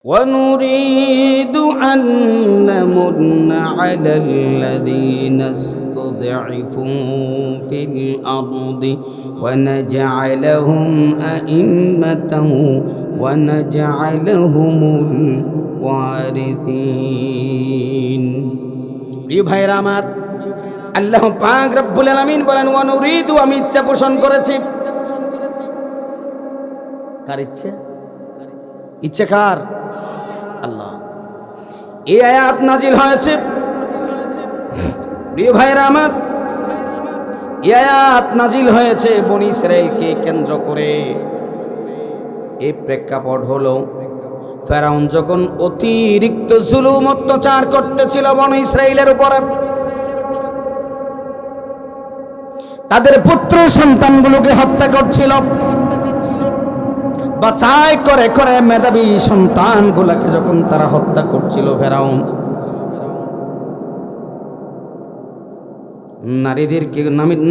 ونريد أن نمن على الذين استضعفوا في الأرض ونجعلهم أئمة ونجعلهم الوارثين প্রিয় ভাইরা আমার, আল্লাহ পাক রব্বুল আলামিন বলেন ওয়ানুরিদু, আমি ইচ্ছা পোষণ করেছি। কার ইচ্ছা? ইচ্ছা কার? আল্লাহ। এই আয়াত নাজিল হয়েছে প্রিয় ভাইরা আমার, এই আয়াত নাজিল হয়েছে বনী ইসরাইলকে কেন্দ্র করে। এই প্রেক্ষাপট হলো ফেরাউন যখন অতিরিক্ত জুলুম অত্যাচার করতেছিল বনী ইসরাইলের উপরে, তাদের পুত্র সন্তানগুলোকে হত্যা করছিল, বাছাই করে করে মেধাবী সন্তানগুলোকে যখন তারা হত্যা করছিল, ফেরাউন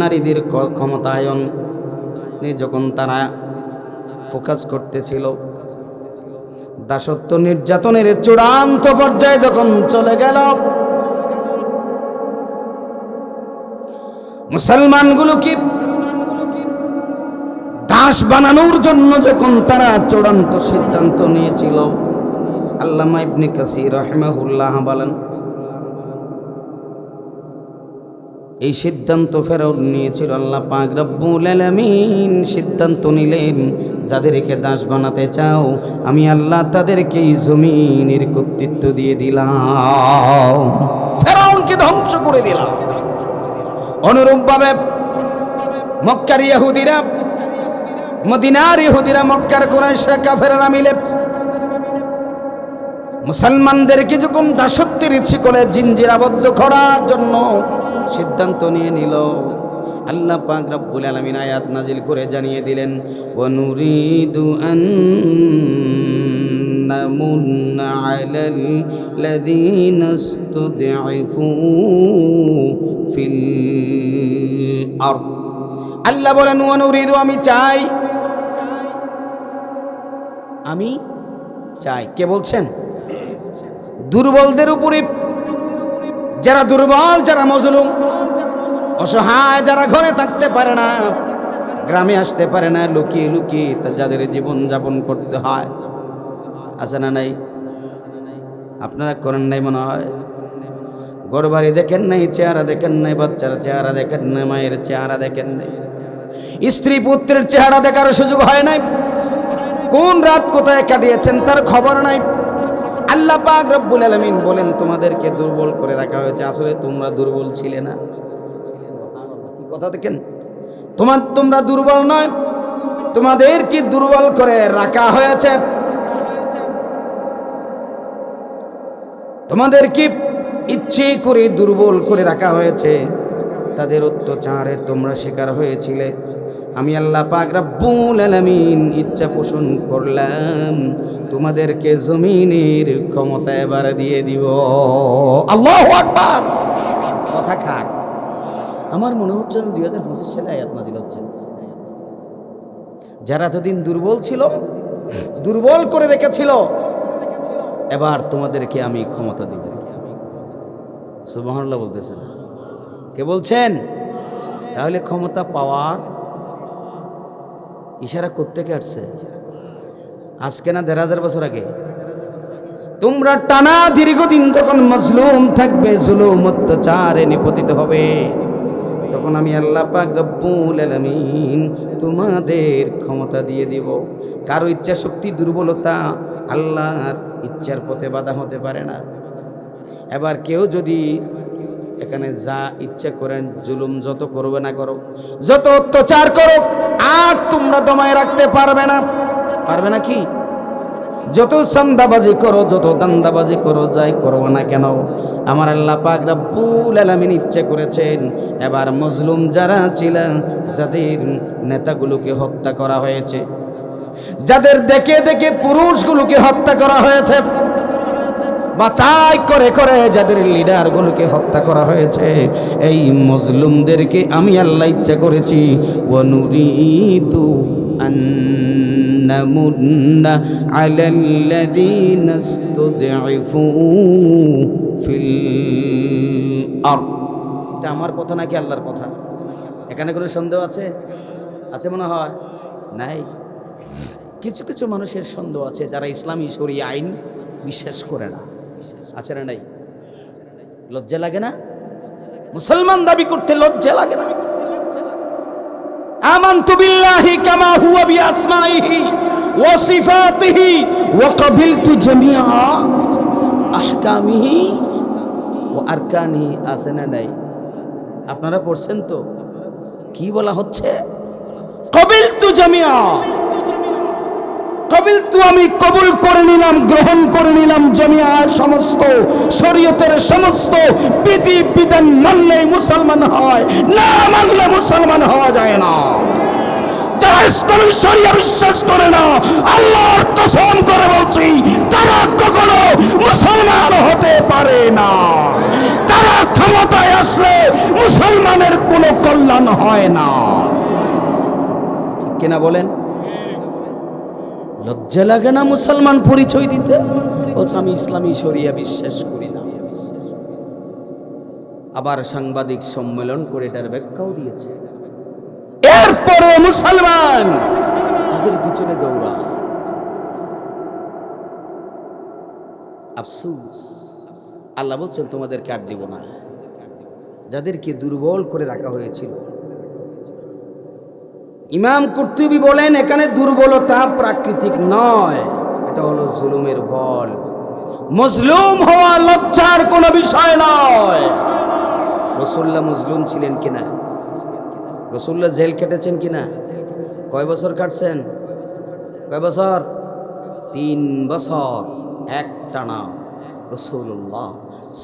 নারীদের ক্ষমতায়ন যখন তারা ফোকাস করতেছিল, দাসত্ব নির্যাতনের চূড়ান্ত পর্যায়ে যখন চলে গেল, মুসলমানগুলোকে দাস বানানোর জন্য যখন তারা চূড়ান্ত সিদ্ধান্ত নিয়েছিল, আল্লামা ইবনে কাসির রাহিমাহুল্লাহ বলেন এই সিদ্ধান্ত ফেরাউন নিয়েছিল, আল্লাহ পাক রব্বুল আলামিন সিদ্ধান্ত নিলেন যাদেরকে দাস বানাতে চাও আমি আল্লাহ তাদেরকে এই জমিনের কর্তৃত্ব দিয়ে দিলাম, ফেরাউনকে ধ্বংস করে দিলাম। অনুরূপভাবে মক্কার ইহুদিরা, মদিনার ইহুদিরা, মক্কার কুরাইশরা, কাফেররা মিলে মুসলমানদেরকে যখন দাসত্বের শিকলে জিঞ্জিরাবদ্ধ করার জন্য সিদ্ধান্ত নিয়ে নিল, আল্লাহ পাক রব্বুল আলামিন আয়াত নাজিল করে জানিয়ে দিলেন ওয়ানুরিদু আন নামুন্না আলাল লাযীনা ইসতুদঈফু ফিল আরদ। আল্লাহ বলেন ওয়ানুরিদু, আমি চাই, আমি চাই। কে বলছেন? দুর্বলদের উপরে, যারা দুর্বল, যারা মজলুম, অসহায়, যারা ঘরে থাকতে পারে না, গ্রামে আসতে পারে না, লুকিয়ে লুকিয়ে যাদের জীবন যাপন করতে হয়, আছে না নাই? আপনারা করেন নাই মনে হয়? ঘর বাড়ি দেখেন নাই, চেহারা দেখেন নাই, বাচ্চার চেহারা দেখেন নাই, মায়ের চেহারা দেখেন নাই, স্ত্রী পুত্রের চেহারা দেখার সুযোগ হয় নাই, কোন রাত কোথায় কাটিয়েছেন তার খবর নাই। আল্লাহ পাক রব্বুল আলামিন বলেন তোমাদেরকে দুর্বল করে রাখা হয়েছে। আসলে তোমরা দুর্বল ছিলে না, কি কথা দেখেন, তোমরা দুর্বল নয়, তোমাদেরকে দুর্বল করে রাখা হয়েছে, তোমাদেরকে ইচ্ছে করে দুর্বল করে রাখা হয়েছে, তাদের অত্যাচারে তোমরা শিকার হয়েছিলে। আমি আল্লাহ পাক রব্বুল আলামিন ইচ্ছা পোষণ করলাম তোমাদেরকে জমিনের ক্ষমতা এবার দিয়ে দিব। আল্লাহু আকবার। কথা কার? আমার মনে হচ্ছে 2025 সালে আয়াত নাযিল হচ্ছে। যারা এতদিন দুর্বল ছিল, দুর্বল করে রেখেছিল, এবার তোমাদেরকে আমি ক্ষমতা দিব। সুবহানাল্লাহ বলতেছেন। কে বলছেন? তাহলে ক্ষমতা পাওয়ার ইশারা করতে কে আসছে? আজকে না 1000 বছর আগে। তোমরা টানা দীর্ঘদিন যখন মজলুম থাকবে, জুলুম অত্যাচারে নিপতিত হবে, তখন আমি আল্লাহ পাক রব্বুল আলামিন তোমাদের ক্ষমতা দিয়ে দিব। কারো ইচ্ছা শক্তি দুর্বলতা আল্লাহর ইচ্ছার পথে বাধা হতে পারে না। এবার কেউ যদি এখানে যা ইচ্ছা করেন, জুলুম যত করবে না করো, যত অত্যাচার করো, আর তোমরা দমায় রাখতে পারবে না। পারবে না কি? যত চাঁদাবাজি করো, যত দান্দাবাজি করো, যাই করো না কেন, আমার আল্লাহ পাক রব্বুল আলামিন ইচ্ছা করেছেন এবার মজলুম যারা ছিলেন, যাদের নেতাগুলোকে হত্যা করা হয়েছে, যাদের দেখে দেখে পুরুষগুলোকে হত্যা করা হয়েছে, বাছাই করে করে যাদের লিডারগুলোকে হত্যা করা হয়েছে, এই মজলুমদেরকে আমি আল্লাহ ইচ্ছা করেছি ওয়ানুরিদু أن نمن على الذين استضعفوا في الأرض। এটা আমার কথা নাকি আল্লাহর কথা? এখানে কোনো সন্দেহ আছে? আছে মনে হয়? নাই। কিছু কিছু মানুষের সন্দেহ আছে যারা ইসলামী শরীয়ত আইন বিশ্বাস করে না। আছে না নাই? লজ্জা লাগে না? মুসলমান দাবি করতে লজ্জা লাগে না? আমানতু বিল্লাহি কামা হুয়া বিআসমাইহি ওয়া সিফাতিহি ওয়া ক্বাবিলতু জামিআ আহকামিহি ওয়া আরকানিহি। আছে না নাই? আপনারা পড়ছেন তো? কি বলা হচ্ছে? ক্বাবিলতু জামিআ, ক্বাবিলতু আমি কবুল করে নিলাম, গ্রহণ করে নিলাম, জামিআ সমস্ত শরীয়তের সমস্ত বিধি বিধান মানলে মুসলমান হয়, না মানলে মুসলমান হওয়া যায় না। যারা ইসলামী শরিয়া বিশ্বাস করে না, আল্লাহর কসম করে বলছি, তারা কখনো মুসলমান হতে পারে না। তারা ক্ষমতায় আসলে মুসলমানের কোনো কল্যাণ হয় না। ঠিক কিনা বলেন? লজ্জা লাগে না মুসলমান পরিচয় দিতে? বলছে আমি ইসলামী শরিয়া বিশ্বাস করি না। আবার সাংবাদিক সম্মেলন করে এটার ব্যাখ্যাও দিয়েছে। এরপরে মুসলমান তাদের পিছনে দৌড়া। আফসোস, আল্লাহ বলছেন তোমাদেরকে আর দিব না। যাদেরকে দুর্বল করে রাখা হয়েছিল, ইমাম কুরতুবী বলেন এখানে দুর্বলতা প্রাকৃতিক নয়, এটা হলো জুলুমের ফল। মজলুম হওয়া লজ্জার কোনো বিষয় নয়। রাসূলুল্লাহ মজলুম ছিলেন কিনা? রাসূলুল্লাহ জেল কেটেছেন কিনা? কয় বছর কাটছেন? কয় বছর? 3 বছর একটানা রাসূলুল্লাহ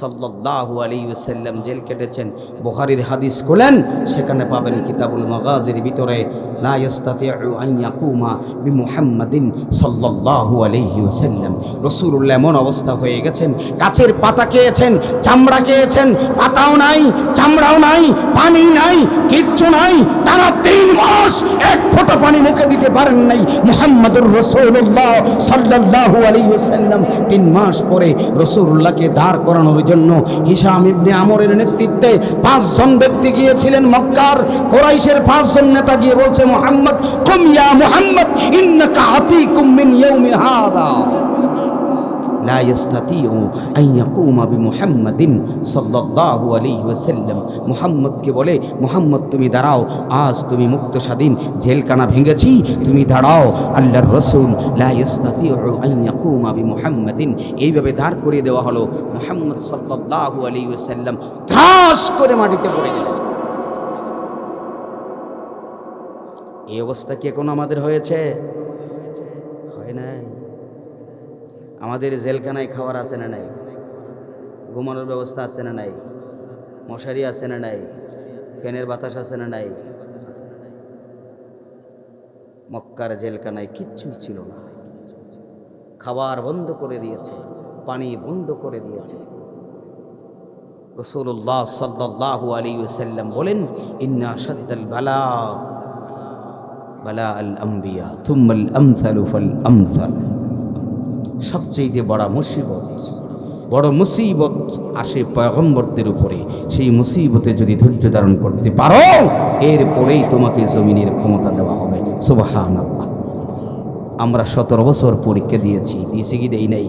সাল্লাল্লাহু আলাইহি ওয়াসাল্লাম জেল কেটেছেন। বুখারীর হাদিস খুলেন, সেখানে পাবেন কিতাবুল মাগাজির ভিতরে লা ইস্তাতিউ আন ইয়াকুমা বিমুহাম্মাদিন সাল্লাল্লাহু আলাইহি ওয়াসাল্লাম। রাসূলুল্লাহ এমন অবস্থা হয়ে গেছেন, গাছের পাতা খেয়েছেন, চামড়া খেয়েছেন, পাতাও নাই, চামড়াও নাই, পানি নাই, কিচ্ছু নাই। টানা 3 মাস এক ফোঁটা পানি মুখে দিতে পারেন নাই মুহাম্মাদুর রাসূলুল্লাহ সাল্লাল্লাহু আলাইহি ওয়াসাল্লাম। 3 মাস পরে রাসূলুল্লাহকে দাঁড় করানো জন্য হিশাম ইবনে আমরের নেতৃত্বে 5 জন ব্যক্তি গিয়েছিলেন মক্কার। কুরাইশের 5 জন নেতা গিয়ে বলছে, মুহাম্মদ কুম ইয়া মুহাম্মদ ইন্নাকা আতীকুম মিন ইয়াউমি হাযা লা ইস্তাতিউ আন ইয়াকুমা বিমুহাম্মাদিন সাল্লাল্লাহু আলাইহি ওয়াসাল্লাম। মুহাম্মদকে বলে, মুহাম্মদ তুমি দাঁড়াও, আজ তুমি মুক্ত স্বাধীন, জেলখানা ভেঙেছি, তুমি দাঁড়াও। আল্লাহর রাসূল লা ইস্তাতিউ আন ইয়াকুমা বিমুহাম্মাদিন এইভাবে দাঁড় করিয়ে দেওয়া হলো। মুহাম্মদ সাল্লাল্লাহু আলাইহি ওয়াসাল্লাম ত্রাস করে মাটিতে পড়ে গেলেন। এই অবস্থা কি এখন আমাদের হয়েছে? হয় নাই। আমাদের জেলখানায় খাবার আছে না নাই? ঘুমানোর ব্যবস্থা আছে না নাই? মশারি আছে না নাই? ফ্যানের বাতাস আছে না নাই? মক্কার জেলখানায় কিচ্ছুই ছিল না। খাবার বন্ধ করে দিয়েছে, পানি বন্ধ করে দিয়েছে। রাসূলুল্লাহ সাল্লাল্লাহু আলাইহি ওয়াসাল্লাম বলেন, ইন্না আশাদ্দাল বালা বালা আল আম্বিয়া থুম্মাল আমসালু ফাল আমসাল। সবচেয়ে বড় মুসিবত আসে পয়গম্বরদের উপরে। সেই মুসিবতে যদি ধৈর্য ধারণ করতে পারো, এরপরেই তোমাকে জমিনের ক্ষমতা দেওয়া হবে। সুবহানাল্লাহ। আমরা 17 বছর পরীক্ষা দিয়েছি কি দেই নাই?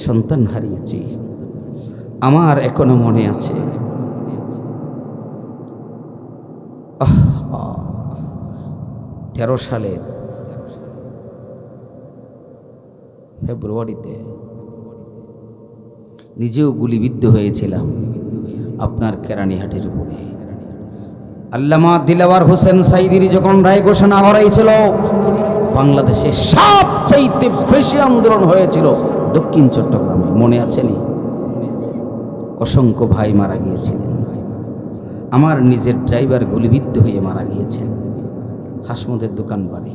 সন্তান হারিয়েছি। আমার এখনো মনে আছে, 13 সালের ফেব্রুয়ারিতে নিজেও গুলিবিদ্ধ হয়েছিলাম আপনার কেরানীহাটির উপরে। আল্লামা দিলওয়ার হোসেন সাইদির যখন রায় ঘোষণা হয়েছিল, বাংলাদেশে সবচাইতে বেশি আন্দোলন হয়েছিল দক্ষিণ চট্টগ্রামে, মনে আছে নি? অসংখ্য ভাই মারা গিয়েছিলেন। আমার নিজের ড্রাইভার গুলিবিদ্ধ হয়ে মারা গিয়েছেন হাসমতের দোকান বাড়ি।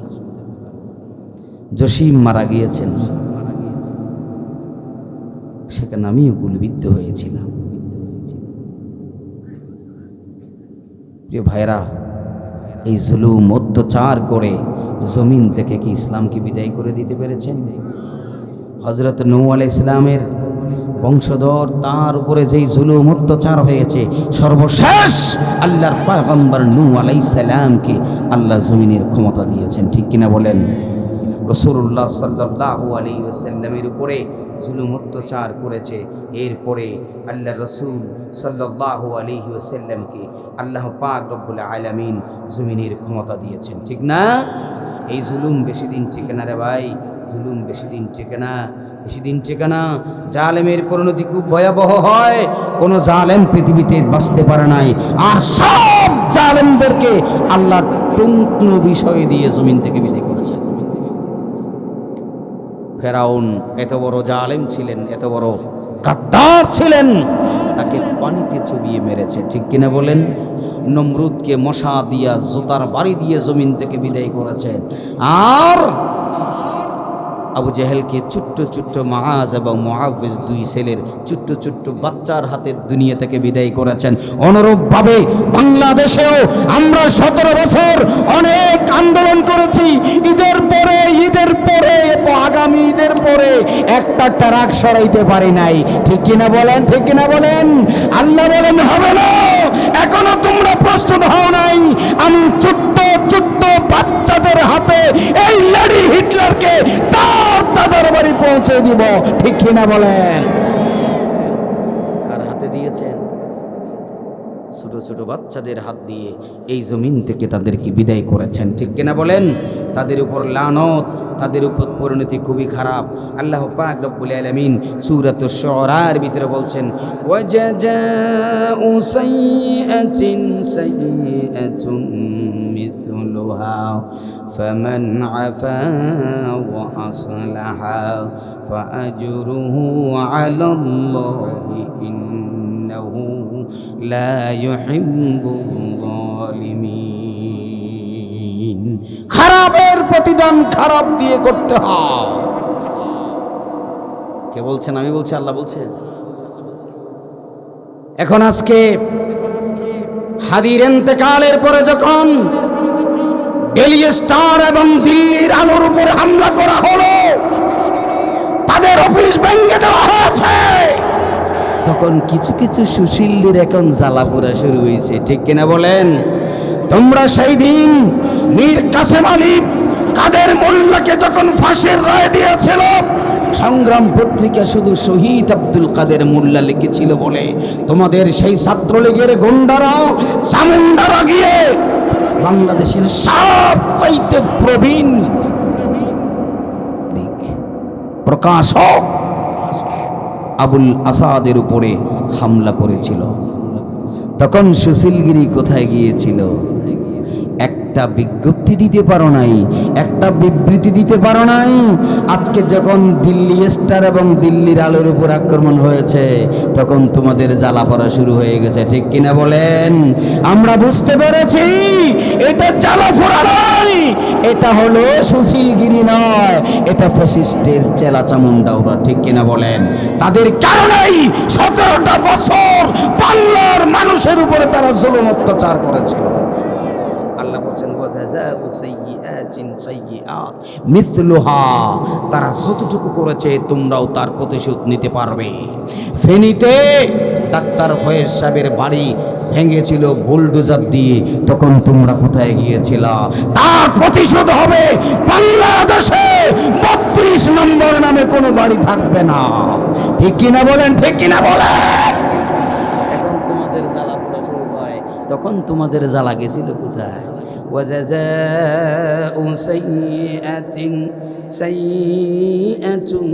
জসিম মারা গিয়েছেন, সেখানে আমিও গুলিবিদ্ধ হয়েছিলাম। প্রিয় ভাইরা, এই জুলুম অত্যাচার করে জমিন থেকে কি ইসলামকে বিদায় করে দিতে পেরেছেন? হযরত নূহ আলাইহিস সালামের বংশধর, তার উপরে যেই জুলুম অত্যাচার হয়েছে, সর্বশেষ আল্লাহর পয়গম্বর নূহ আলাইহিস সালামকে আল্লাহ জমিনের ক্ষমতা দিয়েছেন, ঠিক কিনা বলেন? রাসূলুল্লাহ সাল্লাল্লাহু আলাইহি ওয়াসাল্লামের উপরে জুলুম অত্যাচার করেছে, এরপরে আল্লাহ রাসূল সাল্লাল্লাহু আলাইহি ওয়াসাল্লামকে আল্লাহ পাক রব্বুল আলামিন জমিনের ক্ষমতা দিয়েছেন, ঠিক না? এই জুলুম বেশি দিন টিকে না রে ভাই, জুলুম বেশি দিন টিকে না, বেশি দিন টিকে না। জালেমের পরিণতি খুব ভয়াবহ হয়। কোনো জালেম পৃথিবীতে বাঁচতে পারে নাই, আর সব জালেমদেরকে আল্লাহ টুকনো বিষয় দিয়ে জমিন থেকে বিদায় করেছে। ফেরাউন এত বড় জালেম ছিলেন, এত বড় গাদ্দার ছিলেন, তাকে পানিতে চুবিয়ে মেরেছে, ঠিক কিনা বলেন? নমরুদকে মশা দিয়া, জোতার বাড়ি দিয়ে জমিন থেকে বিদায় করেছে। আর আবু জেহেলকে ছোট্ট ছোট্ট মুআজ এবং মুআওয়িজ, দুই ছেলের ছোট্ট ছোট্ট বাচ্চার হাতে দুনিয়া থেকে বিদায় করেছেন। অনুরূপভাবে বাংলাদেশেও আমরা 17 বছর অনেক আন্দোলন করেছি। ঈদের পরে আগামী ঈদের পরে একটা ট্রাক সরাইতে পারি নাই, ঠিক কিনা বলেন? ঠিক কিনা বলেন? আল্লাহ বলেন হবে না, এখনো তোমরা প্রস্তুত হও নাই। আমি ছোট্ট ছোট্ট বাচ্চাদের হাতে এই লেডি হিটলারকে তাদের বাড়ি পৌঁছে দিব, ঠিক কিনা বলেন? কার হাতে দিয়েছেন? ছোট ছোট বাচ্চাদের হাত দিয়ে এই জমিন থেকে তাদেরকে বিদায় করেছেন, ঠিক কিনা বলেন? তাদের উপর লানত, তাদের উপর পরিণতি খুবই খারাপ। আল্লাহ পাক রব্বুল আলামিন সূরাতুশ শুআরার ভিতরে বলছেন, ওয়াজাযাউ সাইয়্যাতিন সাইয়্যাতুন মিছলুহা ফামান আফা ওয়া আসলাহা ফাআজরুহু আলাল্লাহি ইন্নাহু লা ইউহিব্বুল যালিমিন। খারাপের প্রতিদান খারাপ দিয়ে করতে হয়। কে বলছেন? আমি বলছি, আল্লাহ বলছেন। এখন আজকে হাদির ইন্তেকালের পরে যখন ডেইলি স্টার এবং দিল্লির আলোর উপর হামলা করা হলো, তাদের অফিস ভেঙে দেওয়া হয়েছে, তখন কিছু কিছু সুশীলদের এখন জ্বালা পোড়া শুরু হয়েছে, ঠিক কিনা বলেন? তোমরা সেই দিন মীর কাসেম আলী কাদের মোল্লাকে যখন ফাঁসির রায় দিয়েছিল, সংগ্রাম পত্রিকা শুধু শহীদ আব্দুল কাদের মোল্লা লিখেছিল বলে তোমাদের সেই ছাত্রলীগের গুন্ডারা চামুন্ডারা গিয়ে বাংলাদেশের সবচাইতে প্রবীণ প্রকাশক আবুল আসাদের উপরে হামলা করেছিল। তখন সুশীলগিরি কোথায় গিয়েছিল? একটা বিজ্ঞপ্তি দিতে পারো নাই, একটা বিবৃতি দিতে পারো নাই। আজকে যখন দিল্লি স্টার এবং দিল্লির আলোর উপর আক্রমণ হয়েছে, তখন তোমাদের জ্বালা পড়া শুরু হয়ে গেছে, ঠিক কিনা বলেন? আমরা বুঝতে পেরেছি এটা জ্বালা পোড়া নয়, এটা হলো সুশীলগিরি নয়, এটা ফ্যাসিস্টের চেলা চামুন্ডা ওরা, ঠিক কিনা বলেন? তাদের কারণেই 17টা বছর বাংলার মানুষের উপরে তারা জুলুম অত্যাচার করেছিল। আল্লাহ বলছেন, ওয়াজাযাউ সাইয়্যাতিন সাইয়্যাত মিছলুহা, তারা যতটুকু করেছে তোমরাও তার প্রতিশোধ নিতে পারবে। ফেনীতে ডাক্তার ফয়েজ সাহেবের বাড়ি ভেঙেছিল বুলডোজার দিয়ে, তখন তোমরা কোথায় গিয়েছিলা? তার প্রতিশোধ হবে বাংলাদেশে 32 নম্বর নামে কোনো বাড়ি থাকবে না, ঠিক কিনা বলেন? ঠিক কিনা বলেন? এখন তোমাদের জ্বালা পোড়া শুরু হয়, তখন তোমাদের জ্বালা গেছিল কোথায়? ওয়াজাযাউ সাইয়্যাতিন সাইয়্যাতুন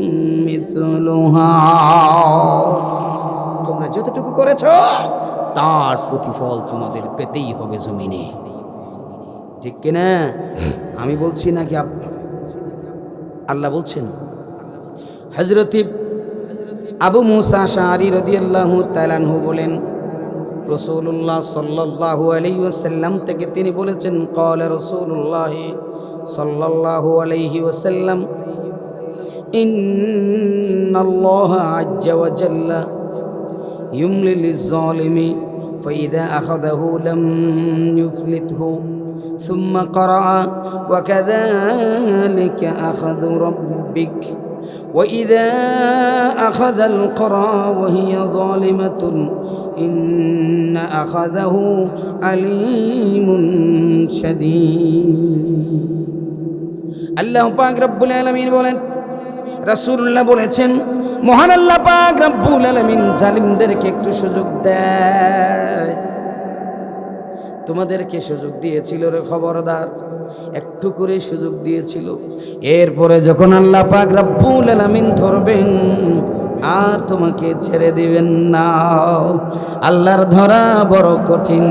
মিছলুহা, তোমরা যতটুকু করেছো তার প্রতিফল তোমাদের পেতেই হবে জমিনে, ঠিক কিনা? আমি বলছি নাকি আল্লাহ বলছেন? হযরত আবু মুসা আশআরী রাদিয়াল্লাহু তাআলা আনহু বলেন, রাসূলুল্লাহ সাল্লাল্লাহু আলাইহি ওয়াসাল্লাম থেকে তিনি বলেছেন, ক্বালা রাসূলুল্লাহ সাল্লাল্লাহু আলাইহি ওয়াসাল্লাম, ইন্নাল্লাহা আজ্জা ওয়া জাল্লা ইউমলি লিয-যালিমি ফাইযা আখাযাহু লাম ইউফলিতহু ثم قرأ وكذلك أخذ ربك وإذا أخذ القرى وهي ظالمة إن أخذه عليم شديد আল্লাহ পাক রব্বুল আলামিন বলেন, রাসূলুল্লাহ বলেছেন, মহান আল্লাহ পাক রব্বুল আলামিন জালিমদেরকে একটু সুযোগ দেয়। তোমাদেরকে সুযোগ দিয়েছিল রে, খবরদার, একটু করে সুযোগ দিয়েছিল। এরপরে যখন আল্লাহ পাক রব্বুল আলামিন ধরবেন আর তোমাকে ছেড়ে দিবেন না। আল্লাহর ধরা বড় কঠিন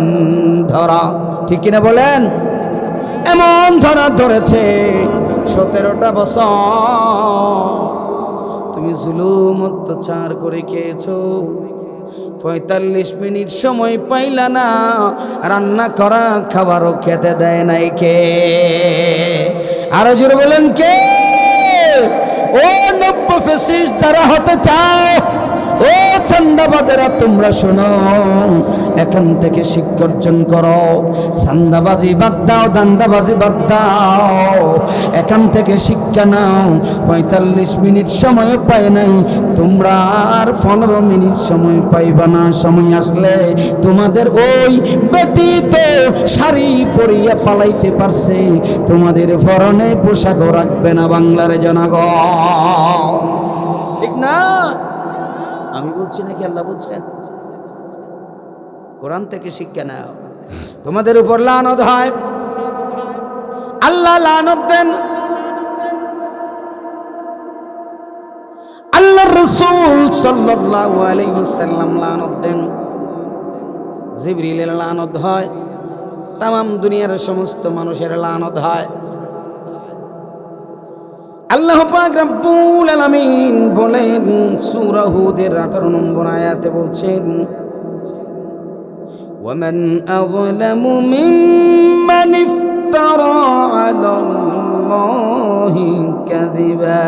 ধরা, ঠিক কিনা বলেন? এমন ধরা ধরেছে 17টা বছর তুমি জুলুম অত্যাচার করে খেয়েছো, 45 মিনিট সময় পাইলা না, রান্না করা খাবারও খেতে দেয় নাই কে? আরো জোরে বলেন কে? ও নব্য ফেসিস যারা হতে চাও, ও চান্দাবাজেরা তোমরা শোনো, এখান থেকে শিক্ষা অর্জন করো। চান্দাবাজি বাদ দাও, দান্দাবাজি বাদ দাও, এখান থেকে শিক্ষা নাও। 45 মিনিট সময় পাই নাই, তোমরা আর 15 মিনিট সময় পাইবা না। সময় আসলে তোমাদের ওই বেটি তো শাড়ি পরিয়া পালাইতে পারছে, তোমাদের পরনে পোশাকও রাখবে না বাংলার জনগণ, ঠিক না? আমি বলছি নাকি আল্লাহ বলছেন? কোরআন থেকে শিক্ষা নাও। তোমাদের উপর লানত হয়, আল্লাহ লানত দেন, আল্লাহর রাসূল সাল্লাল্লাহু আলাইহি ওয়াসাল্লাম লানত দেন, জিবরিলের লানত হয়, তামাম দুনিয়ার সমস্ত মানুষের লানত হয়। আল্লাহ পাক রব্বুল আলামিন বলেন সূরা হুদের 18 নম্বর আয়াতে বলছেন, ওয়ামান আযলামু মিম্মান ইফতারা আলাল্লাহি কাযিবা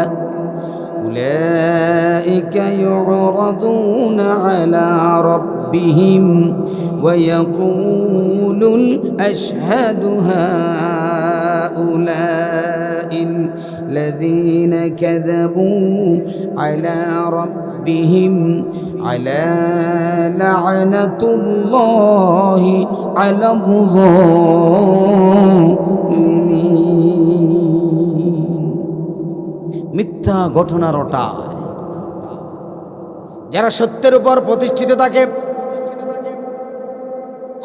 উলাইকা ইউরাদুনা আলা রাব্বিহিম ওয়া ইয়াকুলুল আশহাদু হাউলাইল الذين كذبوا على ربهم على لعنة الله على الظالمين। মিথ্যা ঘটনা রটায়, যারা সত্যের উপর প্রতিষ্ঠিত থাকে,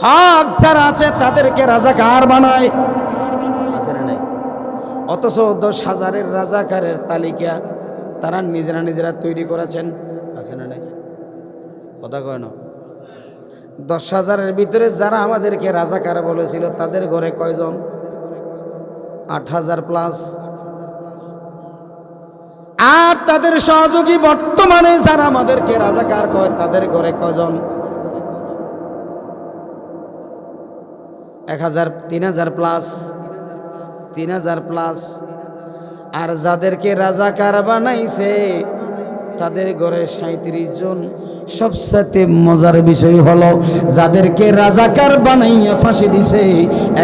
হক যারা আছে তাদেরকে রাজাকার বানায়, অথচ 10,000-এর রাজাকারের তালিকা তারা নিজেরা তৈরি করেছেন, আছে না নাই? কথা কয় না? 10,000-এর ভিতরে যারা আমাদেরকে রাজাকার বলেছিল তাদের ঘরে কয়জন? 8,000 প্লাস। আর তাদের সহযোগী বর্তমানে যারা আমাদেরকে রাজাকার কয় তাদের ঘরে কয়জন? 1,000, 3,000 প্লাস, 3,000 প্লাস। আর যাদেরকে রাজাকার বানাইছে তাদের ঘরে 37 জন। সবচেয়ে মজার বিষয় হলো যাদেরকে রাজাকার বানাইয়া ফাঁসি দিছে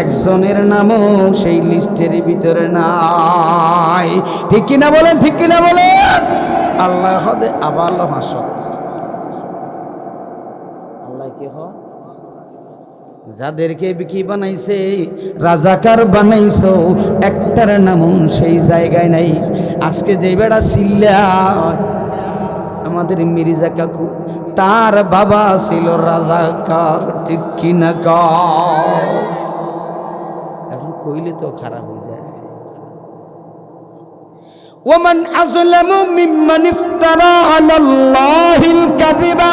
একজনের নামও সেই লিস্টের ভিতরে নাই। ঠিক কিনা বলেন? ঠিক কিনা বলেন? আল্লাহ হদে আবার হাসত। আল্লাহ কি হয়? যাদেরকে কি বানাইছে রাজাকার বানাইছো একটার নামও সেই জায়গায় নাই। আজকে যে বেড়া চিল্লা আমাদের মির্জা কাকু, তার বাবা ছিল রাজাকার, ঠিক কিনা কও? এখন কইলে তো খারাপ হয়ে যায়। ওমান আযলামু মিম্মান ইফতারা আলাল্লাহিল কাযিবা।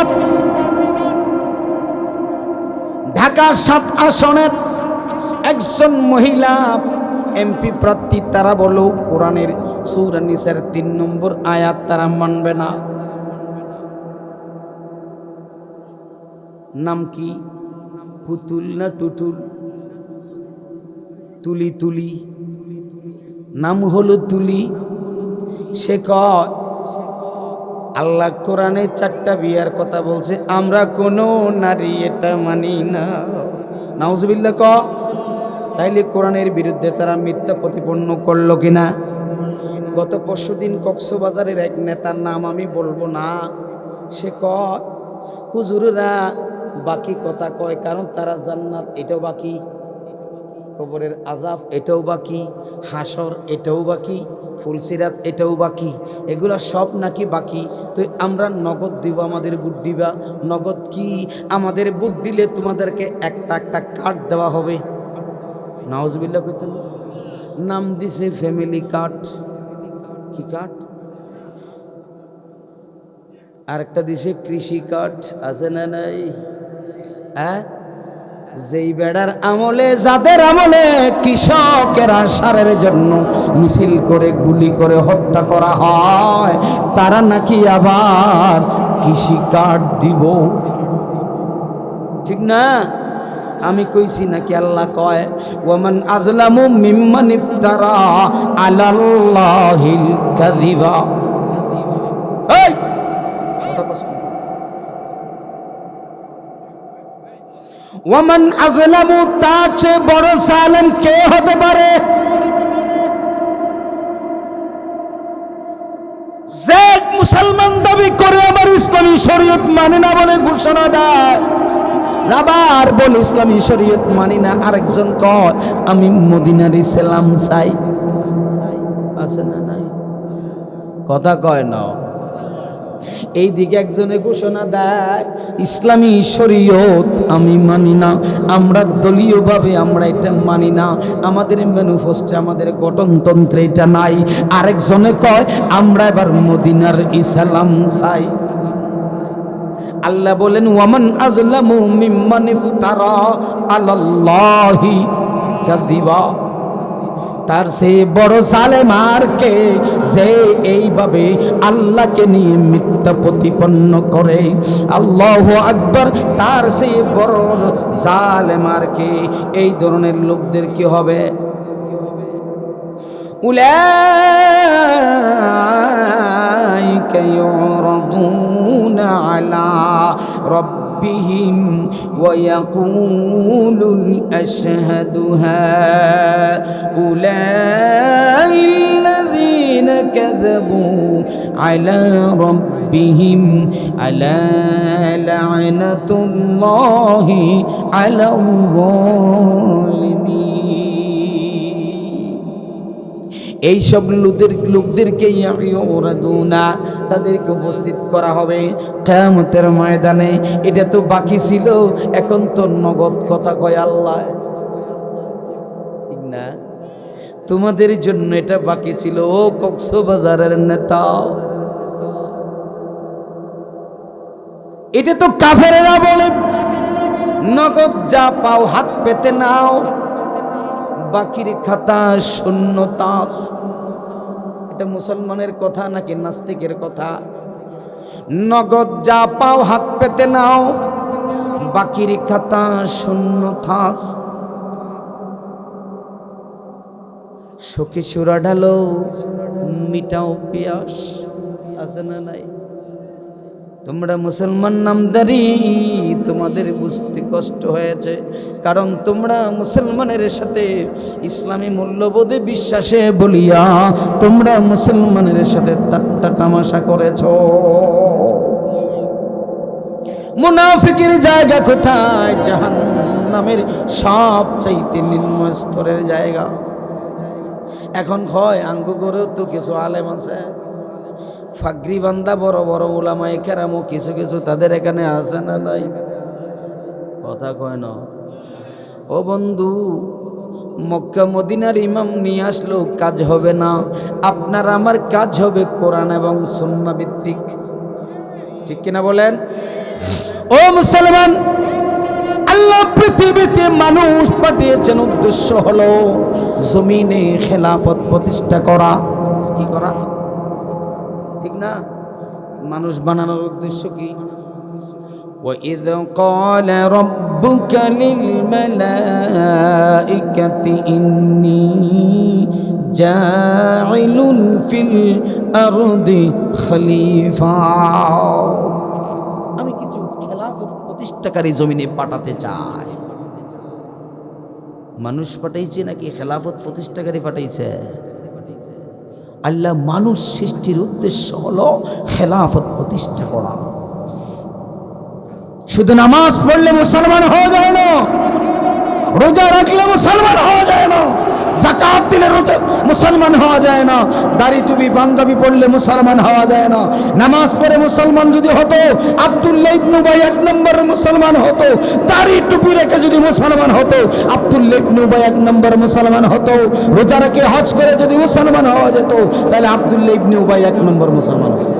ঢাকা 7 আসনের একজন মহিলা এমপি প্রার্থী, তারা বলো কোরআনের সূরা নিসার 3 নম্বর আয়াত তারা মানবে না। নাম কি? পুতুল না টুটুল? তুলি, তুলি, নাম হলো তুলি। সে কয় আল্লাহ কোরআনে 4টা বিয়ার কথা বলছে, আমরা কোনো নারী এটা মানি না। নাউজুবিল্লাহ। তাইলে কোরআনের বিরুদ্ধে তারা মিথ্যা প্রতিপন্ন করলো কিনা? গত পরশুদিন কক্সবাজারের এক নেতার নাম আমি বলবো না, সে কয় হুজুররা বাকি কথা কয়, কারণ তারা জান্নাত এটাও বাকি, কবরের আযাব এটাও বাকি, হাসর এটাও বাকি, ফুলসিরাত এটাও বাকি, এগুলা সব নাকি বাকি। তো আমরা নগদ দিব, আমাদের বুট দিবা। নগদ কি? আমাদের বুট দিলে তোমাদেরকে একটা একটা কার্ড দেওয়া হবে। নাউজুবিল্লাহ কইতেন, নাম দিছে ফ্যামিলি কার্ড। কি কার্ড? আরেকটা দিছে কৃষি কার্ড। আছে না নাই? হ্যাঁ, যেই বেড়ার আমলে, যাদের আমলে কৃষকেরা সারের জন্য মিছিল করে গুলি করে হত্যা করা হয়, তারা নাকি আবার কৃষি কার্ড দিব। ঠিক না? আমি কইছি নাকি আল্লাহ কয় ওয়ামান আযলামু মিম্মান ইফতারা আলাল্লাহিল কাযিবা। এই কথা কস কি? ওয়ামান আযলামু, তার চেয়ে বড় জালেম কে হতে পারে? যে মুসলমান দাবি করে আবার ইসলামী শরীয়ত মানে না বলে ঘোষণা দেয়, আবার বলে ইসলামী শরীয়ত মানি না, আরেকজন কয় আমি মদিনার ইসলাম চাই। আছে না নাই? কথা কয় না। এই দিকে একজনে ঘোষণা দেয় ইসলামী শরীয়ত আমি মানি না, আমরা দলীয়ভাবে আমরা এটা মানি না, আমাদের ম্যানিফেস্টো, আমাদের গঠনতন্ত্রে এটা নাই। আরেকজনে কয় আমরা এবার মদিনার ইসলাম চাই। আল্লাহ বলেন ওয়ামান আযলামু মিম্মান ইফতারা আলাল্লাহি কাযিবা, তার সে বড় জালেম আর কে, যে এইভাবে আল্লাহকে নিয়ে মিথ্যা প্রতিপন্ন করে। আল্লাহু আকবার, তার সে বড় জালেম আর কে। এই ধরনের লোকদের কি হবে? উলাইকা ইউরাদুনা আলা ربهم ويقول الأشهد هؤلاء الذين كذبوا على ربهم ألا لعنة الله على الظالمين। এই সব লোকদেরকে ইয়াউরাদুনা, তাদেরকে উপস্থিত করা হবে কিয়ামতের ময়দানে। এটা তো বাকি ছিল, এখন তো নগদ কথা কয় আল্লাহ। ঠিক না? তোমাদের জন্য এটা বাকি ছিল। ও কক্সবাজারের নেতা, এটা তো কাফেরেরা বলে নগদ যা পাও হাত পেতে নাও, বাকির খাতা শূন্যতা। এটা মুসলমানের কথা নাকি নাস্তিকের কথা? নগদ যা পাও হাত পেতে নাও, বাকির খাতা শূন্য থাক। শোকে সুরা ঢালো, মিটাও পিয়াস। আছে না নাই? তোমরা মুসলমান নামদারি, তোমাদের বুঝতে কষ্ট হয়েছে, কারণ তোমরা মুসলমানের সাথে ইসলামী মূল্যবোধে বিশ্বাসে বলিয়া তোমরা মুসলমানের সাথে ঠাট্টা তামাশা করেছ। মুনাফিকের জায়গা কোথায়? জাহান্নামের সবচাইতে নিম্ন স্তরের জায়গা। এখন হয় আঙ্গু করেও তো কিছু আলেম আছে, ফাগরি বান্দা বড় বড় উলামায়ে কেরামও কিছু কিছু তাদের এখানে আছে না নাই? কথা কয় না। ও বন্ধু, মক্কা মদিনার ইমাম নিয়ে আসলেও কাজ হবে না, আপনার আমার কাজ হবে কোরআন এবং সুন্নাহ ভিত্তিক। ঠিক কিনা বলেন? ও মুসলমান, আল্লাহ পৃথিবীতে মানুষ পাঠিয়েছেন, উদ্দেশ্য হলো জমিনে খেলাফত প্রতিষ্ঠা করা। কি করা? ঠিক না? মানুষ বানানোর উদ্দেশ্য কি? وَإِذْ قَالَ رَبُّكَ لِلْمَلَائِكَةِ إِنِّي جَاعِلٌ فِي الْأَرْضِ خَلِيفَةً, আমি কিছু খেলাফত প্রতিষ্ঠাকারী জমিনে পাঠাতে চাই। মানুষ পাঠাইছে নাকি খেলাফত প্রতিষ্ঠাকারী পাঠাইছে? আল্লাহ মানুষ সৃষ্টির উদ্দেশ্য হলো খেলাফত প্রতিষ্ঠা করা। শুধু নামাজ পড়লে মুসলমান হওয়া যায় না, রোজা রাখলে মুসলমান হওয়া যায় না, যাকাত দিলে মুসলমান হওয়া যায় না, দাড়ি টুপি পাঞ্জাবি পড়লে মুসলমান হওয়া যায় না। নামাজ পড়ে মুসলমান যদি হতো আব্দুল্লাহ ইবনে উবাই এক নম্বর মুসলমান হতো। দাড়ি টুপি রেখে যদি মুসলমান হতো আব্দুল্লাহ ইবনে উবাই এক নম্বর মুসলমান হতো। রোজা রেখে হজ করে যদি মুসলমান হওয়া যেত তাহলে আব্দুল্লাহ ইবনে উবাই এক নম্বর মুসলমান হতো।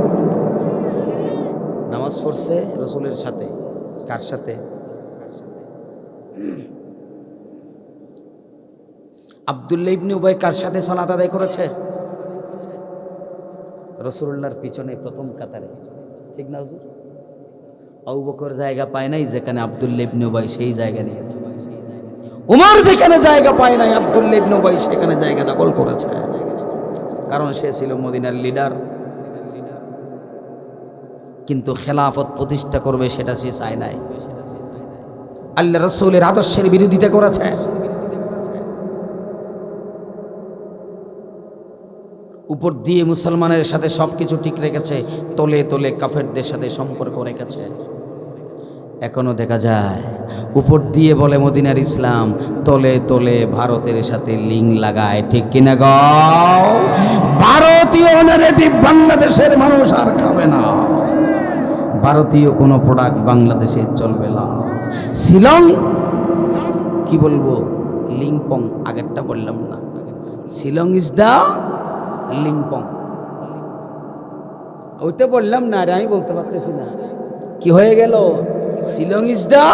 নামাজ পড়ছে রাসূলের সাথে, কার সাথে? আব্দুল্লাহ ইবনে উবাই কার সাথে সালাত আদায় করেছে? রাসূলুল্লাহর পিছনে প্রথম কাতারে, ঠিক না হুজুর? আবু বকর জায়গা পায় নাই যেখানে আব্দুল্লাহ ইবনে উবাই সেই জায়গা নিয়েছে। উমর যেখানে জায়গা পায় নাই আব্দুল্লাহ ইবনে উবাই সেখানে জায়গা দখল করেছে, কারণ সে ছিল মদিনার লিডার। কিন্তু খেলাফত প্রতিষ্ঠা করবে সেটা সে চায় নাই। আল্লাহ রাসূলের আদর্শের বিরোধিতা করেছে। উপর দিয়ে মুসলমানের সাথে সবকিছু ঠিক রেখেছে, তলে তলে কাফেরদের সাথে সম্পর্ক রেখেছে। এখনো দেখা যায় উপর দিয়ে বলে মদিনার ইসলাম, তলে তলে ভারতের সাথে লিঙ্ক লাগায়, ঠিক কিনা গো? ভারতীয় নেগেটিভ বাংলাদেশের মানুষ আর খাবে না, ভারতীয় কোনো প্রোডাক্ট বাংলাদেশে চলবে না। শিলং কি বলবো, লিংপং, আগেরটা বললাম না, শিলং ইজ দা লিংপং, ওইটা বললাম না, আরে আমি বলতে পারতেছি না, কি হয়ে গেল? শিলং ইজ দা,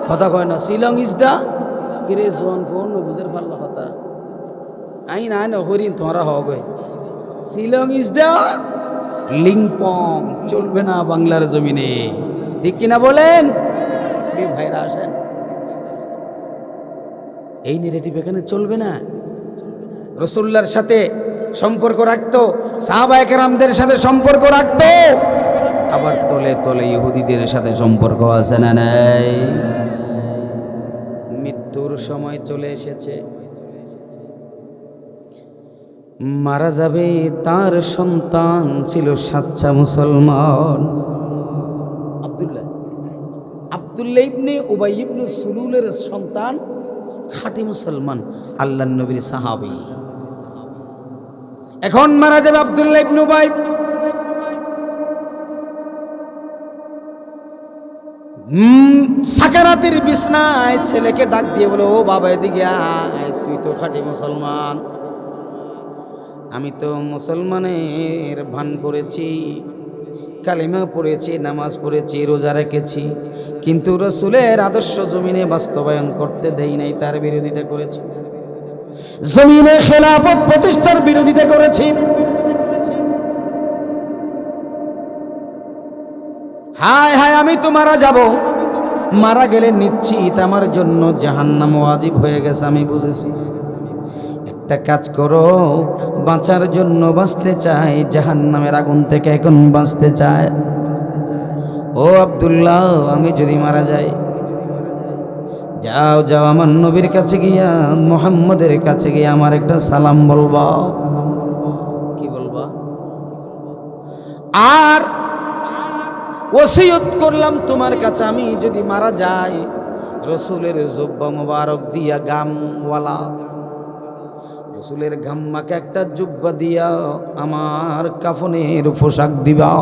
কথা কয় না, শিলং ইজ দা, কিরে জোয়ান ফোন বুঝের পারলা কথা, আই না না হরিণ তোমরা হবে, শিলং ইজ দা লিংপং, চলবে না বাংলার জমিনে, ঠিক কিনা বলেন? ভাইরা আসেন, এই নেগেটিভ এখানে চলবে না। রাসূলুল্লাহর সাথে সম্পর্ক রাখতো, সাহাবায়ে কেরামদের সাথে সম্পর্ক রাখতো, আবার তলে তলে ইহুদিদের সাথে সম্পর্ক আছে না নাই? মৃত্যুর সময় চলে এসেছে, মারা যাবে, তার সন্তান ছিল সাচ্চা মুসলমান। আব্দুল্লাহ ইবনে উবাই ইবনে সুলুলের সন্তান, খাঁটি মুসলমান, আল্লাহর নবীর সাহাবী। এখন মারা যাবে আব্দুল্লাহ ইবনে উবাই, সাকারাতের বিছনায় ছেলেকে ডাক দিয়ে বলে, ও বাবা এদিকে আয়, তুই তো খাঁটি মুসলমান, আমি তো মুসলমানের ভান করেছি, কালিমা পড়েছি, নামাজ পড়েছি, রোজা রেখেছি, কিন্তু রাসূলের আদর্শ জমিনে বাস্তবায়ন করতে দেই নাই, তার বিরোধিতা করেছি, জমিনে খেলাফত প্রতিষ্ঠার বিরোধিতা করেছি। হায় হায়, আমি তো মারা যাব, মারা গেলে নিশ্চিত আমার জন্য জাহান্নাম ওয়াজিব হয়ে গেছে, আমি বুঝেছি। একটা কাজ করো, বাঁচার জন্য বাঁচতে চাই, জাহান্নামের আগুন থেকে এখন বাঁচতে চায়। ও আব্দুল্লাহ, আমি যদি মারা যাই, যাও যাও আমার নবীর কাছে গিয়া, মুহাম্মদের কাছে গিয়া আমার একটা সালাম বলবা। কি বলবা? আর ওসিয়ত করলাম তোমার কাছে, আমি যদি মারা যাই, রাসূলের জুব্বা মুবারক দিয়া, গামওয়ালা রাসূলের গাম্মাকে একটা জুব্বা দিয়া আমার কাফনের পোশাক দিবা।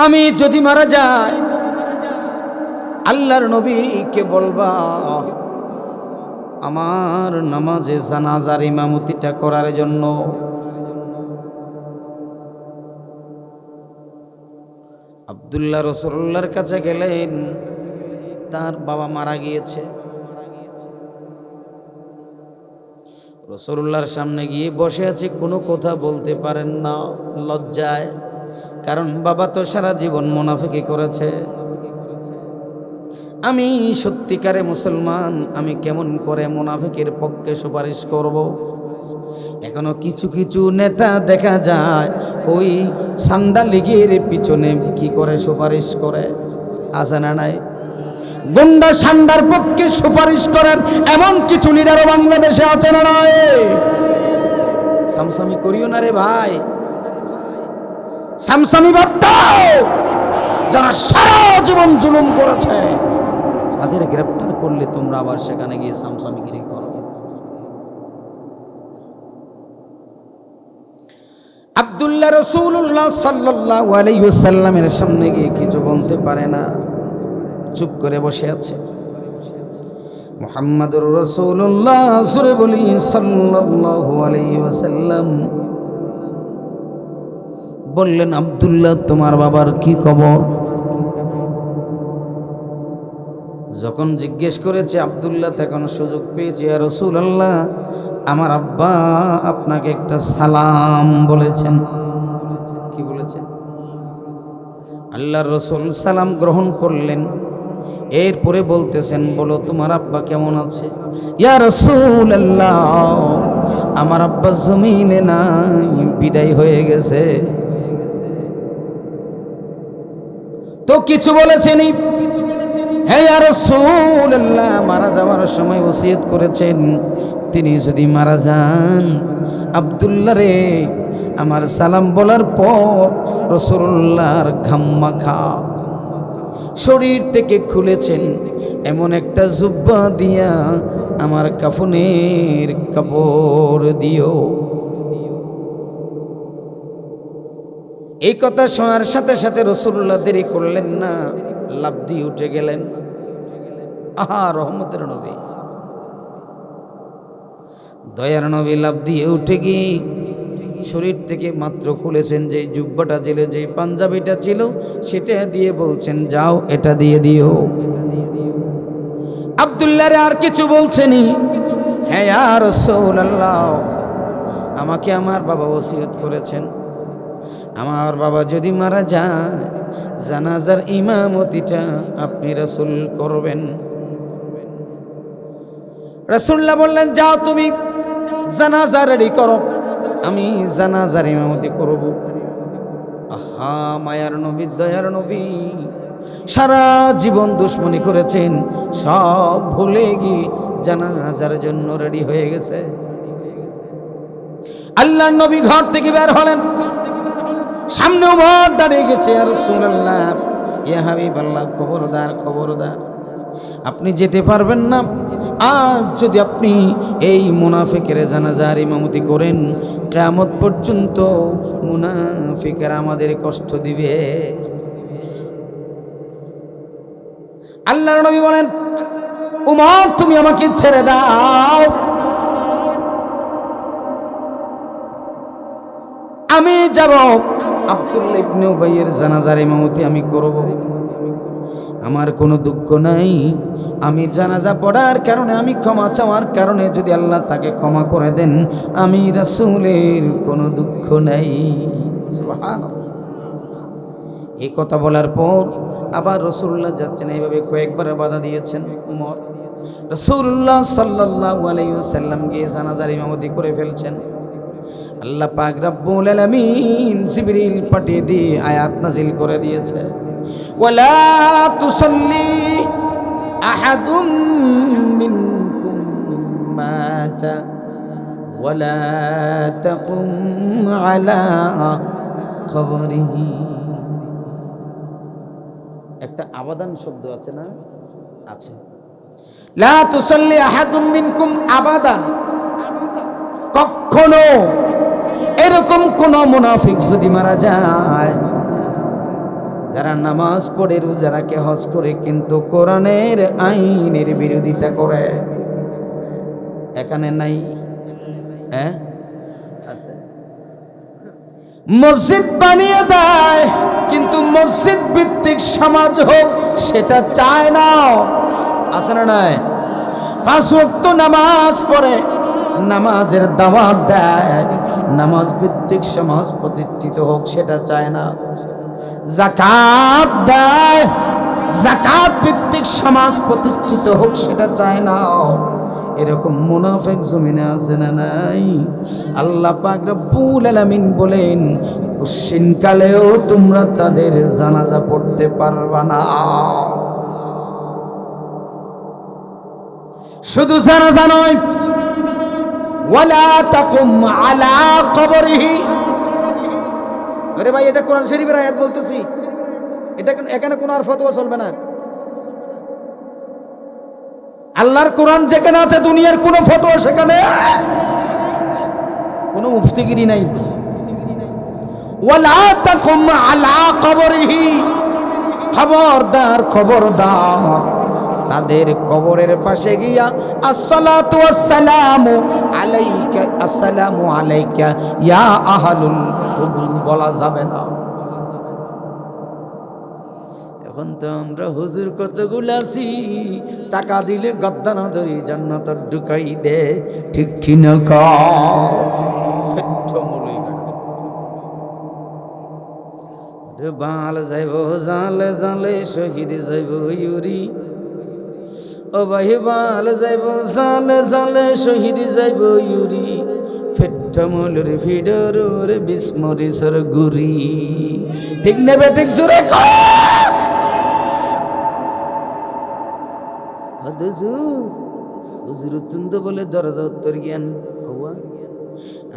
আমি যদি মারা যাই, আল্লাহর নবীকে বলবা আমার নামাজে জানাজার ইমামতিটা করার জন্য। আব্দুল্লাহ রাসূলুল্লাহর কাছে গেলেন, তার বাবা মারা গিয়েছে। রাসূলুল্লাহর সামনে গিয়ে বসে আছে, কোনো কথা বলতে পারেন না লজ্জায়, কারণ বাবা তো সারা জীবন মুনাফিকি করেছে। আমি সত্যিকারে মুসলমান, আমি কেমন করে মুনাফিকের পক্ষে সুপারিশ করব? এখনো কিছু কিছু নেতা দেখা যায় ওই সান্ডা লীগের পিছনে কি করে সুপারিশ করে, আছে না নাই? গুন্ডা সান্ডার পক্ষে সুপারিশ করেন এমন কিছু লিডারও বাংলাদেশে আছে না নয়? সামসামি করিও না রে ভাই, সামসামি বাদ দাও। যারা সারা জীবন জুলুম করেছে তাদের গ্রেফতার করলে তোমরা আবার সেখানে গিয়ে সামসামিগিরি করো। আব্দুল্লাহ রাসূলুল্লাহ সাল্লাল্লাহু আলাইহি ওয়াসাল্লামের সামনে গিয়ে কিছু বলতে পারে না, চুপ করে বসে আছে। মুহাম্মাদুর রাসূলুল্লাহ জোরে বলি সাল্লাল্লাহু আলাইহি ওয়াসাল্লাম বললেন, আব্দুল্লাহ তোমার বাবার কি খবর? যখন জিজ্ঞেস করেছে আব্দুল্লাহ তখন সুযোগ পেয়েছে, ইয়া রাসূলুল্লাহ আমার আব্বা আপনাকে একটা সালাম বলেছেন। কি বলেছেন? আল্লাহর রাসূল সালাম গ্রহণ করলেন, এরপরে বলতেছেন বলো তোমার আব্বা কেমন আছে? ইয়া রাসূলুল্লাহ আমার আব্বা জমিনে নাই, বিদায় হয়ে গেছে। তো কিছু বলেছেনই? হে ইয়া রাসূলুল্লাহ মারা যাওয়ার সময় ওসিয়ত করেছেন তিনি যদি মারা যান আব্দুল্লাহ রে আমার সালাম বলার পর রাসূলুল্লাহর ঘাম মাখা শরীর থেকে খুলেছেন এমন একটা জুব্বা দিয়া আমার কাফনের কাপড় দিও। এই কথা শোনার সাথে সাথে রাসূলুল্লাহ দেরি করলেন না, লাফ দিয়ে উঠে গেলেন। আহা রহমতের নবী, দয়ার নবী লাফ দিয়ে উঠে গিয়ে শরীর থেকে মাত্র খুলেছেন যে জুব্বাটা ছিল, যে পাঞ্জাবিটা ছিল সেটা দিয়ে বলছেন যাও এটা দিয়ে দিও। আব্দুল্লাহ রে আর কিছু বলছেনি। হ্যাঁ ইয়া রাসূলুল্লাহ আমাকে আমার বাবা ওসিয়ত করেছেন আমার বাবা যদি মারা যায় জানাজার ইমামতিটা আপনি রাসূল করবেন। রাসূলুল্লাহ বললেন যাও তুমি জানাজা রেডি করো, আমি জানাজার ইমামতি করব। আহা মায়ার নবী দয়ার নবী সারা জীবন দুশ্মনী করেছেন, সব ভুলে গিয়ে জানাজার জন্য রেডি হয়ে গেছে। আল্লাহর নবী ঘর থেকে বের হলেন, সামনে ওমর দাঁড়িয়ে গেছে। ইয়া রাসূলুল্লাহ ইয়া হাবিবাল্লাহ খবরদার খবরদার আপনি যেতে পারবেন না। আজ যদি আপনি এই মুনাফিকের জানাজার ইমামতি করেন কিয়ামত পর্যন্ত মুনাফিকেরা আমাদের কষ্ট দিবে। আল্লাহর নবী বলেন ওমর তুমি আমাকে ছেড়ে দাও, আমি যাব আব্দুল্লাহ ইবনে উবাইয়ের জানাজার ইমামতি আমি করব। আমার কোনো দুঃখ নাই, আমি জানাজা পড়ার কারণে আমি ক্ষমা চাওয়ার কারণে যদি আল্লাহ তাকে ক্ষমা করে দেন আমি রাসূলের কোনো দুঃখ নাই। সুবহানাল্লাহ। এই কথা বলার পর আবার রাসূলুল্লাহ যাচ্ছেন, এইভাবে কয়েকবার বাধা দিয়েছেন ওমর। রাসূলুল্লাহ সাল্লাল্লাহু আলাইহি ওয়াসাল্লাম গিয়ে জানাজার ইমামতি করে ফেলছেন। আল্লাহ পাক রব্বুল আলামিন জিবরিল পাঠিয়ে দিয়ে আয়াত নাজিল করে দিয়েছে, ওয়ালা তুসাল্লি আহাদুম মিনকুম মাতা ওয়ালা তাকুম আলা কবরিহি। একটা আবাদান শব্দ আছে না? আছে। লা তুসাল্লি আহাদুম মিনকুম আবাদান, কখনো এরকম কোন মুনাফিক যদি মারা যায় যারা নামাজ পড়ে রোজা রাখে হজ করে কিন্তু কোরআনের আইনের বিরোধিতা করে, এখানে নাই? হ্যাঁ আছে। মসজিদ বানিয়ে দেয় কিন্তু মসজিদ ভিত্তিক সমাজ হোক সেটা চায় না, আছে না নাই? 5 ওয়াক্ত নামাজ পড়ে নামাজের দাওয়াত দেয়, নামাজ ভিত্তিক সমাজ প্রতিষ্ঠিত হোক সেটা চায় না। যাকাত দেয়, যাকাত ভিত্তিক সমাজ প্রতিষ্ঠিত হোক সেটা চায় না। এরকম মুনাফিক জমিনে আছে না নাই? আল্লাহ পাক রব্বুল আলামিন বলেন কুশ্চিন কালেও তোমরা তাদের জানাজা পড়তে পারবা না। শুধু জানাজা নয়, ওয়ালা তাকুম আলা কবরিহি। আরে ভাই, এটা কোরআন শরীফের আয়াত বলতেছি, এটা এখানে কোনো আর ফতোয়া চলবে না। আল্লাহর কোরআন যেখানে আছে, দুনিয়ার কোনো ফতোয়া সেখানে, কোনো মুফতিগিরি নাই। ওয়ালা তাকুম আলা কবরিহি, খবরদার খবরদার, তাদের কবরের পাশে গিয়া আসসালাতু ওয়াসসালামু আলাইকা, আসসালামু আলাইকা ইয়া আহলুল কুবুর বলা যাবে না। এখন তো আমরা হুজুর কতগুলো আছি, টাকা দিলে গদ্দানা ধরি জান্নাত ঢুকাই দে, ঠিক কি না? বাল যাইব জালে জালে, শহীদ যাইব ইউরি, ও ভাই বাল যাইব জালে জালে, শহীদ যাইব ইউরি, ফেটমলের ফিডর রে বিস্মরিসর গুরি, ঠিক নেবে ঠিক জোরে কর। হুজুর তুন্দ বলে দরজা উত্তর জ্ঞান হওয়া,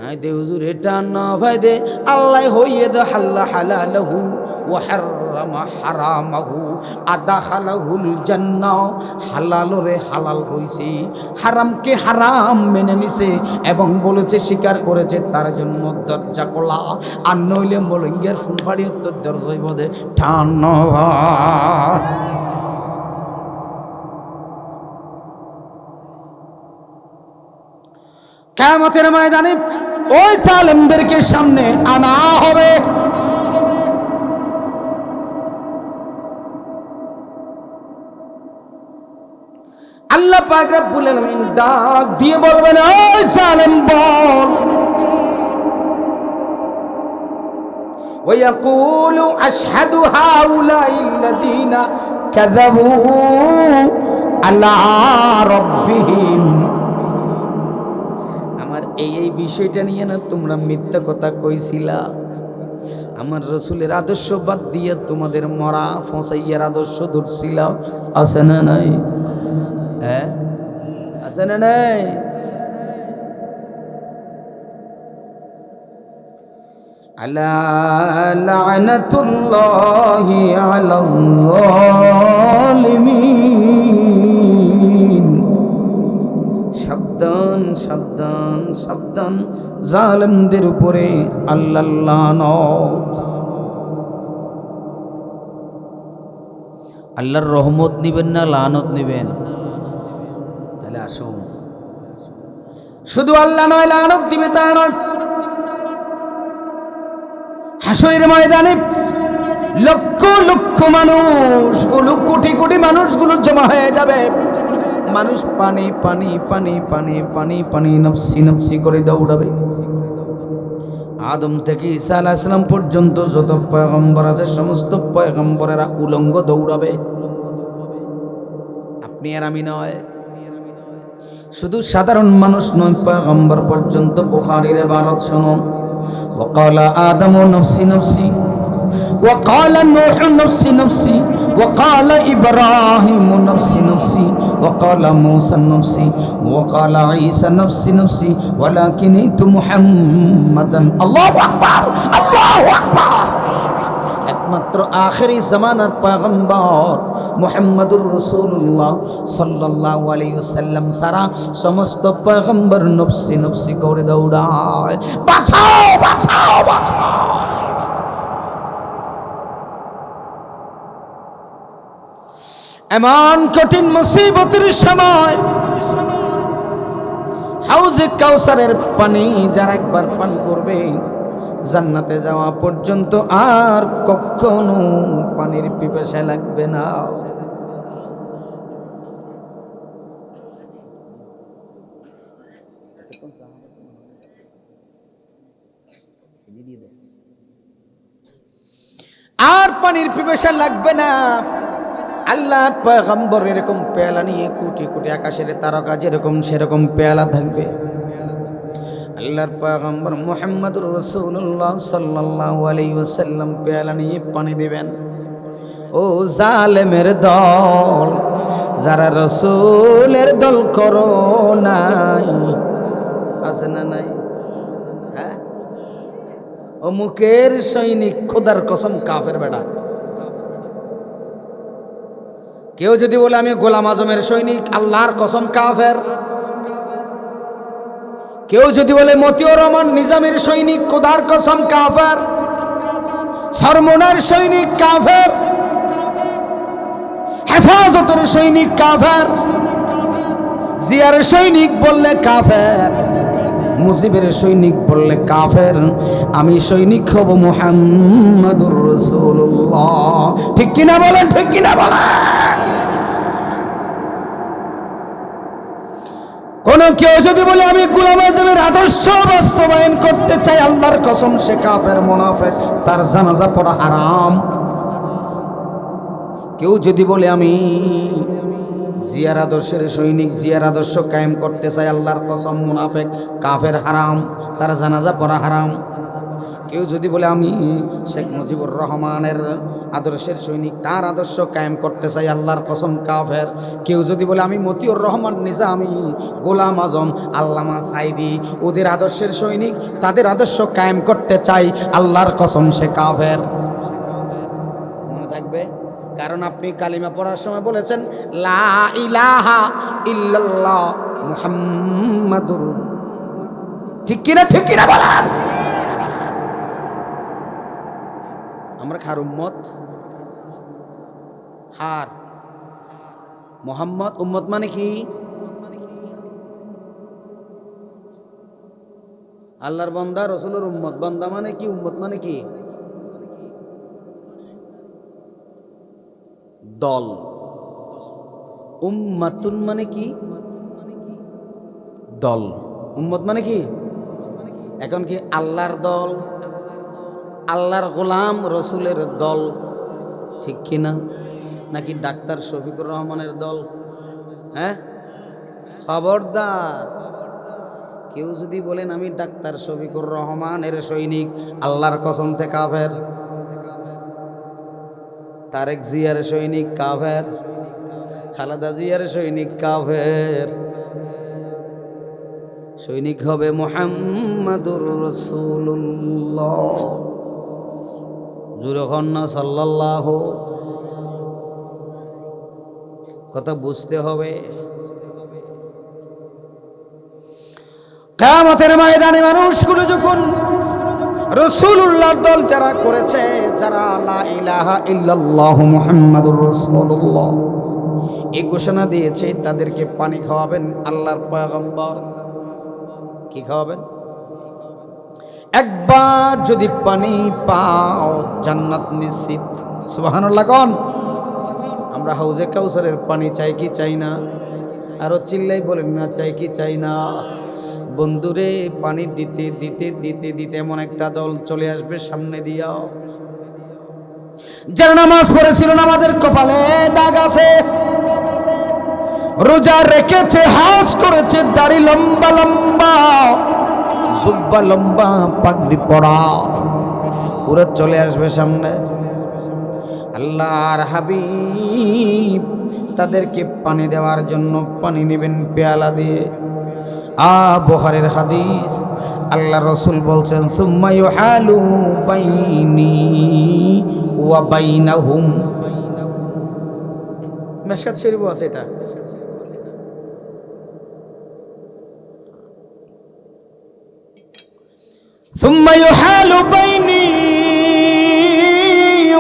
আই দে হুজুর এটা না ভাই দে, আল্লাহ হইয়ে দে হাল্লা হালালহু ওয়া হারামা হারামাহু, আদাখালাহুল জান্নাহ, হালাল রে হালাল হইছে, হারামকে হারাম মেনে নিছে এবং বলেছে স্বীকার করেছে, তার জন্য দরজা খোলা। আর নইলে মলঙ্গিয়ার ফোন ফাড়ি উত্তর দরজায় বদে ঠান। কিয়ামতের ময়দানে ওই জালেমদেরকে সামনে আনা হবে। আল্লাহ পাক রব্বুল আলামিন ডাক দিয়ে বলবেন, ওই জালেম বল, ওয়ায়াকুলু আশহাদু হাউলাইল্লাযীনা কাযাবু আলা রাব্বিহিম, আমার এই বিষয়টা নিয়ে না তোমরা মিথ্যা কথা কইছিলা, আমার রসুলের আদর্শ বাদ দিয়ে তোমাদের মরা ফসাইয়ার আদর্শ ধরছিলা, আছে না নাই? হ্যাঁ, আছে না নাই? আলা লা'নাতুল্লাহি আলাল যালিমিন, সাবধান সাবধান সাবধান, জালেমদের উপরে আল্লাহর লানত। আল্লাহর রহমত নিবেন না লানত নিবেন? তাহলে আসুন, শুধু আল্লাহ নয়, লানত দিবে তা নয়। হাসরের ময়দানে লক্ষ লক্ষ মানুষগুলো, কোটি কোটি মানুষগুলো জমা হয়ে যাবে। মানুষ পানি পানি পানি পানি পানি পানি নফসি নফসি করে দৌড়াবে। আদম থেকে ঈসা আলাইহিস সালাম পর্যন্ত যত পয়গম্বর আছে, সমস্ত পয়গম্বরেরা উলঙ্গ দৌড়াবে। আপনি আর আমি নয়, শুধু সাধারণ মানুষ নয়, পয়গম্বর পর্যন্ত। বুখারীর ইবারত শুনুন, ওয়াকালা আদামু নফসি নফসি, ওয়াকালা নূহু নফসি নফসি, وقال إبراهيم نفسي نفسي، وقال موسى نفسي، وقال عيسى نفسي نفسي، ولكن ائت محمدا। الله أكبر الله أكبر। একমাত্র আখেরি জামানার পয়গম্বর মুহাম্মদুর রাসূলুল্লাহ সাল্লাল্লাহু আলাইহি ওয়াসাল্লাম সারা সমস্ত পয়গম্বর নফসি নফসি করে দৌড়ায়, বাঁচাও বাঁচাও বাঁচাও। এমন কঠিন মুসিবতের সময় হাউজে কাউসারের পানি যারা একবার পান করবে, জান্নাতে যাওয়া পর্যন্ত আর কখনো পানির পিপাসা লাগবে না। আর পানির পিপাসা লাগবে না। আল্লাহর পয়গম্বর এরকম পেয়ালা নিয়ে কোটি কোটি আকাশের তারকা যেরকম সেরকম পেয়ালা থাকবে। আল্লাহর পয়গম্বর মুহাম্মদুর রাসূলুল্লাহ সাল্লাল্লাহু আলাইহি ওয়াসাল্লাম পেয়ালা নিয়ে পানি দিবেন। ও জালেমের দল, যারা রসুলের দল করো নাই। আছে না নাই? হ্যাঁ, অমুকের সৈনিক, খোদার কসম কাফের বেটা। কেউ যদি বলে আমি গোলাম আজমের সৈনিক, আল্লাহর কসম কাফের। কেউ যদি বলে মতিউর রহমান নিজামের সৈনিক, খোদার কসম কাফের। সরমনের সৈনিক কাফের, হেফাজতের সৈনিক কাফের, জিয়ার সৈনিক বললে কাফের, মুজিবের সৈনিক বললে কাফের। আমি সৈনিক হব মুহাম্মাদুর রাসূলুল্লাহ। ঠিক কিনা বলেন? ঠিক কিনা বলেন? কোন কেউ যদি বলে আমি গোলাম আজমের আদর্শ বাস্তবায়ন করতে চাই, আল্লাহর কসম সে কাফের, মুনাফিক, তার জানাজা পড়া হারাম। কেউ যদি বলে আমি জিয়ার আদর্শের সৈনিক, জিয়ার আদর্শ কায়েম করতে চাই, আল্লাহর কসম মুনাফিক, কাফের, হারাম, তার জানাজা পড়া হারাম। কেউ যদি বলে আমি শেখ মুজিবুর রহমানের আদর্শের সৈনিক, তার আদর্শ কায়েম করতে চাই, আল্লাহর কসম কাফের। কেউ যদি বলে আমি মতিউর রহমান নিজামী, গোলাম আজম, আল্লামা সাইদি, ওদের আদর্শের সৈনিক, তাদের আদর্শ কায়েম করতে চাই, আল্লাহর কসম সে কাফের। মনে থাকবে, কারণ আপনি কালিমা পড়ার সময় বলেছেন লা ইলাহা ইল্লাল্লাহ মুহাম্মাদুর। ঠিক কিনা? ঠিক কিনা বলেন? আমরা কার উম্মত? হার মুহাম্মদ। উম্মত মানে কি? আল্লাহর বান্দা, রাসূলের উম্মত। বান্দা মানে কি? উম্মত মানে কি? দল। উম্মাতুন মানে কি? দল। উম্মত মানে কি? এখন কি আল্লাহর দল, আল্লাহর গোলাম, রসুলের দল, ঠিক কিনা? নাকি ডাক্তার শফিকুর রহমানের দল? হ্যাঁ, খবরদার। কেউ যদি বলেন আমি ডাক্তার শফিকুর রহমানের সৈনিক, আল্লাহর কসম থেকে কাফের। তারেক জিয়ার সৈনিক কাফের, খালেদা জিয়ার সৈনিক কাফের। সৈনিক হবে মুহাম্মাদুর রাসূলুল্লাহ। জোরে বলেন না সাল্লাল্লাহু। কথা বুঝতে হবে। কিয়ামতের ময়দানে মানুষগুলো যখন রাসূলুল্লাহর দল যারা করেছে, যারা লা ইলাহা ইল্লাল্লাহ মুহাম্মাদুর রাসূলুল্লাহ এই ঘোষণা দিয়েছে, তাদেরকে পানি খাওয়াবেন আল্লাহর পয়গম্বর। কি খাওয়াবেন? একবার যদি পানি পাও জান্নাত নিশ্চিত। সুবহানাল্লাহ। কোন? আমরা হাউজে কাউসারের পানি চাই কি চাই না? আরো চিল্লাই বলেন না, চাই কি চাই না? বন্ধুরে, পানি দিতে দিতে দিতে দিতে এমন একটা দল চলে আসবে সামনে দিয়া, যারা নামাজ পড়েছিল, নামাজের কপালে দাগ আছে, রোজা রেখেছে, হজ করেছে, দাড়ি লম্বা লম্বা, জুব্বা লম্বা, পাগড়ি পরা, ওরা চলে আসবে সামনে। আল্লাহর হাবিব তাদেরকে পানি দেওয়ার জন্য পানি নেবেন পেয়ালা দিয়ে। বুখারীর হাদিস, আল্লাহ রাসূল বলছেন সুম্মা ইউহালু বাইনি ওয়া বাইনাহুম। মিশকাত শরীফ আছে এটা। সুম্মা ইউহালু বাইনি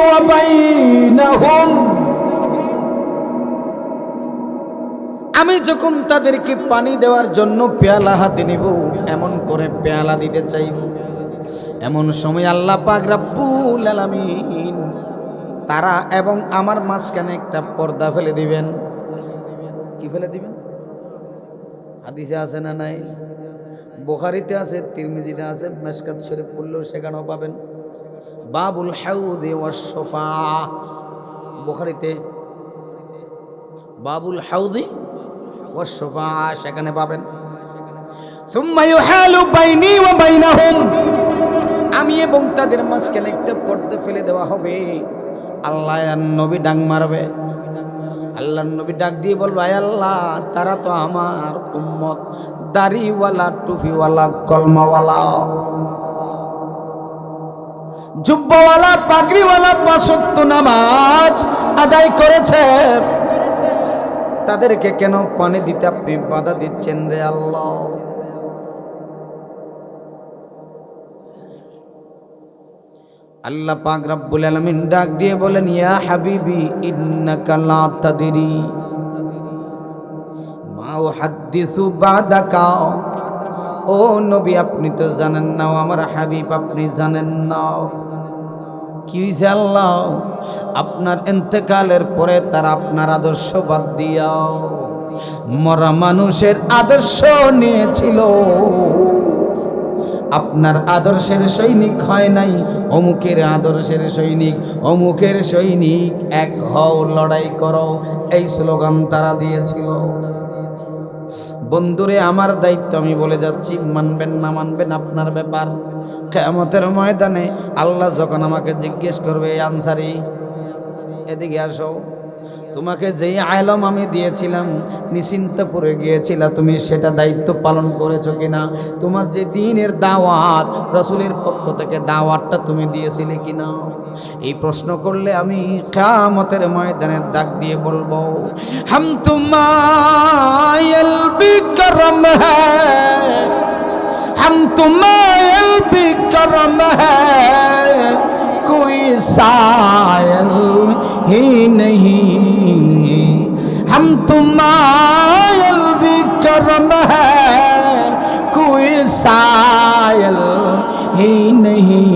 ওয়া বাইনাহুম। আমি যখন তাদেরকে পানি দেওয়ার জন্য পেয়ালা হাতে নিব, এমন করে পেয়ালা দিতে চাইব, এমন সময় আল্লাহ পাক রব্বুল আলামিন তারা এবং আমার মাঝখানে একটা পর্দা ফেলে দিবেন। কি ফেলে দিবেন? হাদিসে আছে না নাই? বুখারীতে আছে, তিরমিজিতে আছে, মিশকাত শরীফ পড়লেও সেখানেও পাবেন। বাবুল হাউদি ওয়াস শাফাআহ, বুখারীতে বাবুল হাউদি ওয়াস শাফাআহ সেখানে পাবেন। সুম্মা ইউহালু বাইনি ওয়া বাইনাহুম, আমি এবং তাদের মাঝখানে একটা পর্দা ফেলে দেওয়া হবে। আল্লাহ আর নবী ডাং মারবে, আল্লাহর নবী ডাক দিয়ে বলবো, আয় আল্লাহ, তারা তো আমার উম্মত, দাড়িওয়ালা, টুপিওয়ালা, কলমাওয়ালা, জুব্বাওয়ালা, পাগড়িওয়ালা, 5 ওয়াক্ত নামাজ আদায় করেছে, তাদেরকে কেন পানি দিতে আপনি বাধা দিচ্ছেন রে আল্লাহ? আল্লাহ পাক রব্বুল আলামিন ডাক দিয়ে বলেন, ইয়া হাবিবি ইন্নাকা লা তাদরি মা উহাদ্দিসু বাদাকা। ও নবী, আপনি তো জানেন না, আমার হাবিব আপনি জানেন না কি হয়েছে আল্লাহ, আপনার ইন্তেকালের পরে তারা আপনার আদর্শ বাদ দিয়া মরা মানুষের আদর্শ নিয়েছিল। আপনার আদর্শের সৈনিক হয় নাই, অমুকের আদর্শের সৈনিক, অমুকের সৈনিক, এক হও, লড়াই করো, এই স্লোগান তারা দিয়েছিল। বন্ধুরে, আমার দায়িত্ব, আমি বলে যাচ্ছি, মানবেন না মানবেন আপনার ব্যাপার। কিয়ামতের ময়দানে আল্লাহ যখন আমাকে জিজ্ঞেস করবে, আনসারি এদিকে আসো, তোমাকে যেই আলম আমি দিয়েছিলাম, নিশ্চিন্তপুরে গিয়েছিলা, তুমি সেটা দায়িত্ব পালন করেছো কিনা? তোমার যে দ্বীনের দাওয়াত, রাসূলের পক্ষ থেকে দাওয়াতটা তুমি দিয়েছিলে কিনা? এই প্রশ্ন করলে আমি কিয়ামতের ময়দানে ডাক দিয়ে বলবো, হাম তুমাইল বিকরম হ্যায়, হাম তুমাইল বিকরম হ্যায়, कोई सायल ही नहीं, हम तुम्हायल भी करम है, कोई सायल ही नहीं,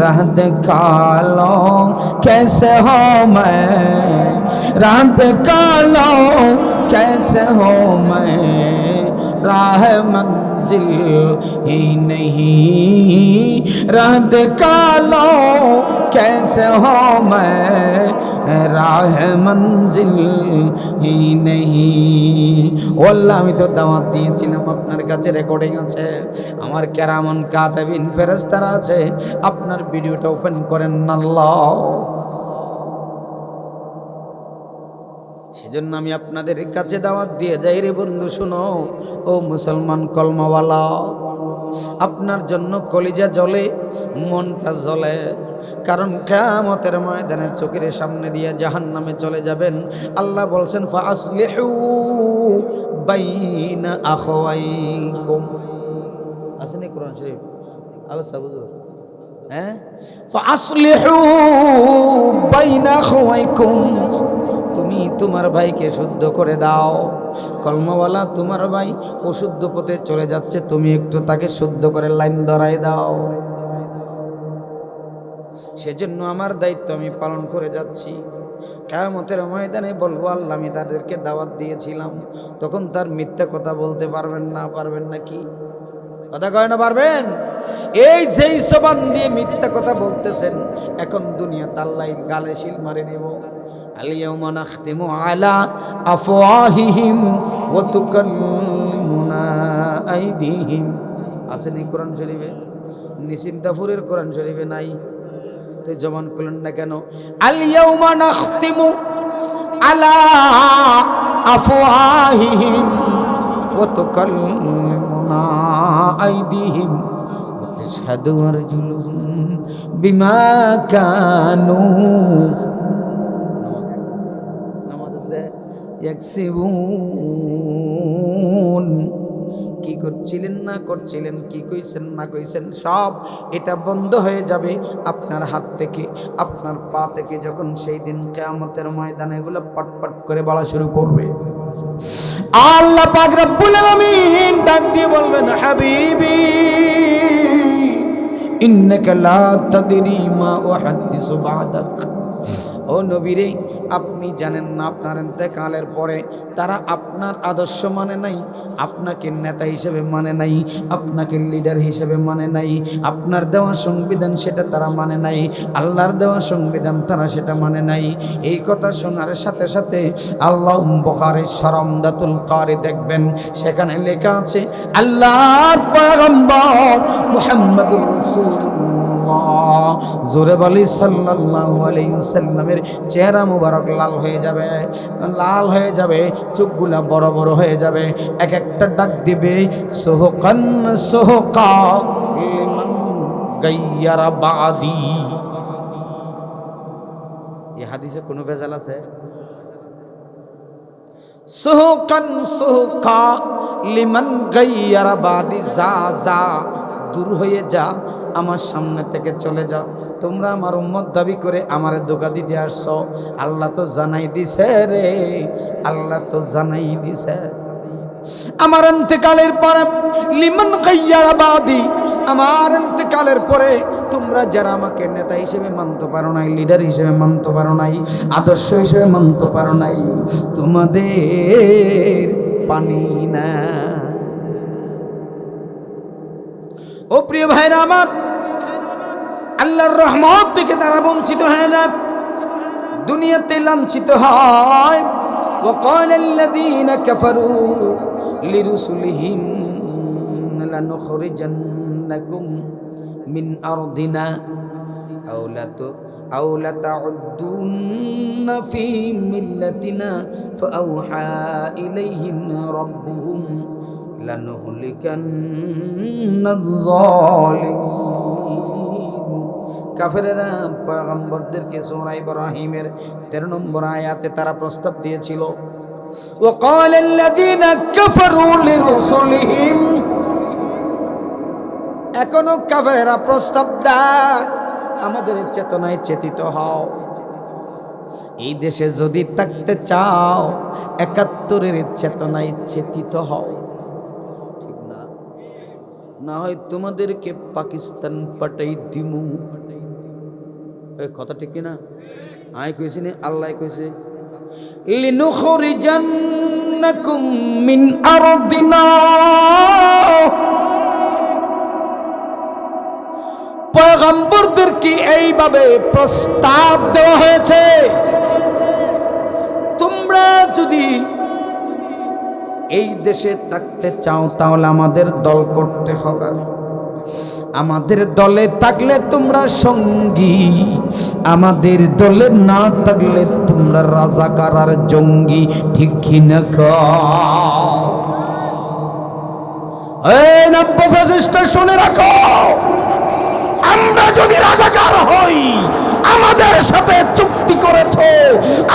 राह दिखालो कैसे हो मैं, राह दिखालो कैसे हो मैं, राह मंजिल ही नहीं, राह दिखालो कैसे हो मैं, राह मंजिल ही नहीं। ও আল্লাহ, আমি তো দাওয়াত দিয়েছিলাম, আপনার কাছে রেকর্ডিং আছে, আমার কেরামন কাতাবিন ফেরেশতারা আছে, আপনার ভিডিওটা ওপেন করেন না আল্লাহ। সেজন্য আমি আপনাদের কাছে দাওয়াত দিয়ে যাই রে বন্ধু, শুনো ও মুসলমান কলমাওয়ালা, আপনার জন্য কলিজা জ্বলে, মনটা জ্বলে, কারণ কিয়ামতের ময়দানে চোখের সামনে দিয়ে জাহান্নামে চলে যাবেন। আল্লাহ বলছেন, ফাসলিহু বাইনা আখওয়াইকুম, আসেনি কোরআন শরীফ? অবস্থা বুঝুন, হ্যাঁ, ফাসলিহু বাইনা আখওয়াইকুম, তুমি তোমার ভাইকে শুদ্ধ করে দাও। কলমাওয়ালা তোমার ভাই অশুদ্ধ পথে চলে যাচ্ছে, তুমি একটু তাকে শুদ্ধ করে লাইন ধরাই দাও। সেজন্য আমার দায়িত্ব আমি পালন করে যাচ্ছি। কিয়ামতের ময়দানে বলবো, আল্লাহ আমি তাদেরকে দাওয়াত দিয়েছিলাম, তখন তার মিথ্যা কথা বলতে পারবেন না? পারবেন নাকি? কথা কয় না পারবেন? এই যেই জবান দিয়ে মিথ্যা কথা বলতেছেন, এখন দুনিয়াতে আল্লাহ গালে শিল মারি দেব। আল-ইয়াওমা নাখতিমু আলা আফওয়াহিহিম ওয়া তুকাল্লিমুনা আইদিহিম, আসেনি কোরআন শরীফে? নিশ্চিন্তাপুরের কোরআন শরীফে নাই, তো জবান খুলেন না কেন? আল-ইয়াওমা নাখতিমু আলা আফওয়াহিহিম ওয়া তুকাল্লিমুনা আইদিহিম ওয়া তাশহাদু আরজুলুহুম বিমা কানু ইয়াকসিবুন। কি করছিলেন না করছিলেন, কি কইছেন না কইছেন, সব এটা বন্ধ হয়ে যাবে আপনার হাত থেকে, আপনার পা থেকে, যখন সেই দিন কিয়ামতের ময়দানে এগুলো পটপট করে বলা শুরু করবে। আল্লাহ পাক রব্বুল আলামিন ডাক দিয়ে বলবেন, হাবিবি ইন্নাকা লা তাদরি মা উহাদ্দিসু বাদাক। ও নবীরে, আপনি জানেন না আপনার ইন্তেকালের পরে তারা আপনার আদর্শ মানে নাই, আপনাকে নেতা হিসেবে মানে নাই, আপনাকে লিডার হিসেবে মানে নাই, আপনার দেওয়া সংবিধান সেটা তারা মানে নাই, আল্লাহর দেওয়া সংবিধান তারা সেটা মানে নাই। এই কথা শোনার সাথে সাথে আল্লাহ বুখারীর শরমদাতুল কারি দেখবেন, সেখানে লেখা আছে, আল্লাহর পয়গম্বর মুহাম্মদুর রাসূলুল্লাহ রাসূলুল্লাহ, জোরে বলি সাল্লাল্লাহু আলাইহি ওয়াসাল্লামের চেহারা মুবারক লাল হয়ে যাবে, লাল হয়ে যাবে, চোখগুলা বড় বড় হয়ে যাবে, এক একটা ডাক দিবে সুহকান সুহকা লিমান গায়্যারা বাদি। এই হাদিসে কোনো ভেজাল আছে? সুহকান সুহকা লিমান গায়্যারা বাদি, যা যা দূর হয়ে যা, আমার সামনে থেকে চলে যা। তোমরা আমার উম্মত দাবি করে আমারে ধোঁকা দিতে আসছো, আল্লাহ তো জানাই দিছে রে, আল্লাহ তো জানাই দিছে আমার ইন্তেকালের পরে লিমান গায়্যারা বাদি, আমার ইন্তেকালের পরে তোমরা যারা আমাকে নেতা হিসেবে মানতে পারো নাই, লিডার হিসেবে মানতে পারো নাই, আদর্শ হিসেবে মানতে পারো নাই, তোমাদের পানি না। ও প্রিয় ভাইরা আমার, আল্লাহর রহমত থেকে তারা বঞ্চিত হয়ে যায়, দুনিয়াতে লাঞ্ছিত হয়। وقال الذين كفروا لرسلهم لنخرجنكم من أرضنا أو لتعدن في ملتنا فأوحى إليهم ربهم لنهلكن الظالمين। কাফেরেরা পয়গম্বরদেরকে সূরা ইব্রাহিমের 13 নম্বর আয়াতে তারা প্রস্তাব দিয়েছিল, وقال الذين كفروا لرسلهم, এখনো কাফেরেরা প্রস্তাব দেয় আমাদের চেতনায় চেতিত হও, এই দেশে যদি থাকতে চাও 71-এর চেতনায় চেতিত হও, ঠিক না? না হয় তোমাদেরকে পাকিস্তান পাঠাই দিমু। এই কথা ঠিক কিনা? আয় কইছি না, আল্লাহ কইছে লিনুখরিজান্নাকুম মিন আরদিনা। পয়গম্বরদেরকে এইভাবে প্রস্তাব দেওয়া হয়েছে, তোমরা যদি এই দেশে থাকতে চাও তাহলে আমাদের দল করতে হবে, আমাদের দলে থাকলে তোমরা সঙ্গী, আমাদের দলে না থাকলে তোমরা রাজাকার আর জঙ্গি, ঠিক কি না? এই নব্য ফ্যাসিস্ট শুনে রাখো, আমরা যদি রাজাকার হই, আমাদের সাথে চুক্তি করেছো,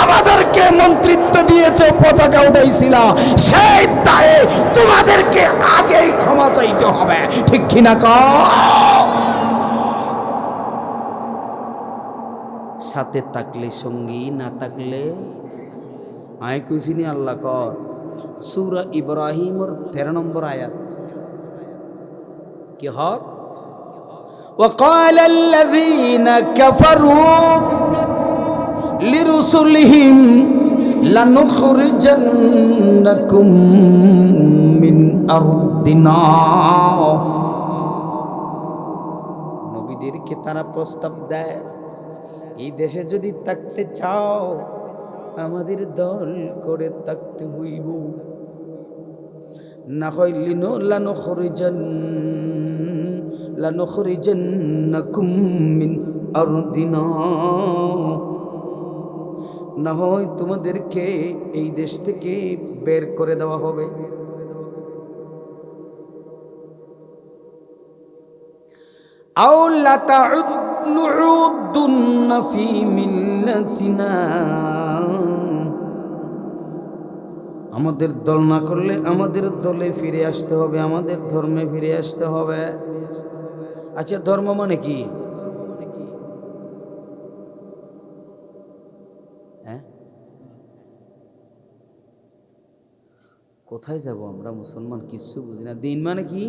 আমাদেরকে মন্ত্রিত্ব দিয়েছে, পতাকা উঠাইছিল, সেই দায়ে তোমাদেরকে আগেই ক্ষমা চাইতে হবে, ঠিক কিনা? সাথে থাকলে সঙ্গী, না থাকলে আয় কইছিনি আল্লাহ কর। সূরা ইব্রাহিমের 13 নম্বর আয়াত কি হয়? وقال الذين كفروا لرسلهم لنخرجنكم من أرضنا। নবীদেরকে তারা প্রস্তাব দেয়, এই দেশে যদি থাকতে চাও আমাদের দল করে থাকতে হইব, না হয় লানুখরিজান্নাকুম মিন আরদিনা, না হয় তোমাদেরকে এই দেশ থেকে বের করে দেওয়া হবে। আও লাতাউদ্দুন্না ফি মিল্লাতিনা, আমাদের দল না করলে আমাদের দলে ফিরে আসতে হবে, আমাদের ধর্মে ফিরে আসতে হবে। আচ্ছা, ধর্ম মানে কি? হ্যাঁ, কোথায় যাব আমরা? মুসলমান কিছু বুঝি না। দিন মানে কি?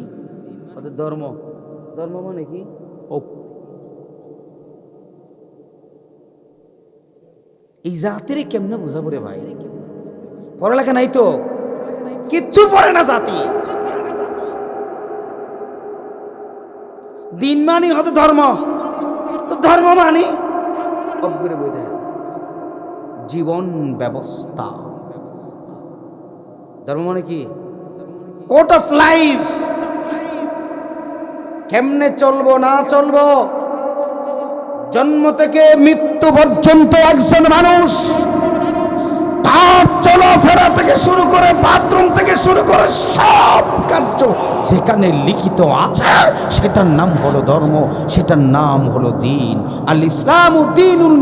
ধর্ম। ধর্ম মানে কি? ও এই জাতিরে কেমনে বুঝাবো রে ভাই? পড়ালেখা নাই তো, কিচ্ছু পড়ে না জাতি। দিন মানি হতো ধর্ম, তো ধর্ম মানি অবগরে বই দেয় জীবন ব্যবস্থা। ধর্ম মানে কি? কোড অফ লাইফ, কেমনে চলবো না চলবো জন্ম থেকে মৃত্যু পর্যন্ত একজন মানুষ তার চলাফেরা থেকে শুরু করে বাথরুম থেকে শুরু করে সব কার্য যেখানে লিখিত আছে সেটার নাম হলো ধর্ম, সেটার নাম হলো দ্বীন। আল ইসলামু দ্বীনুল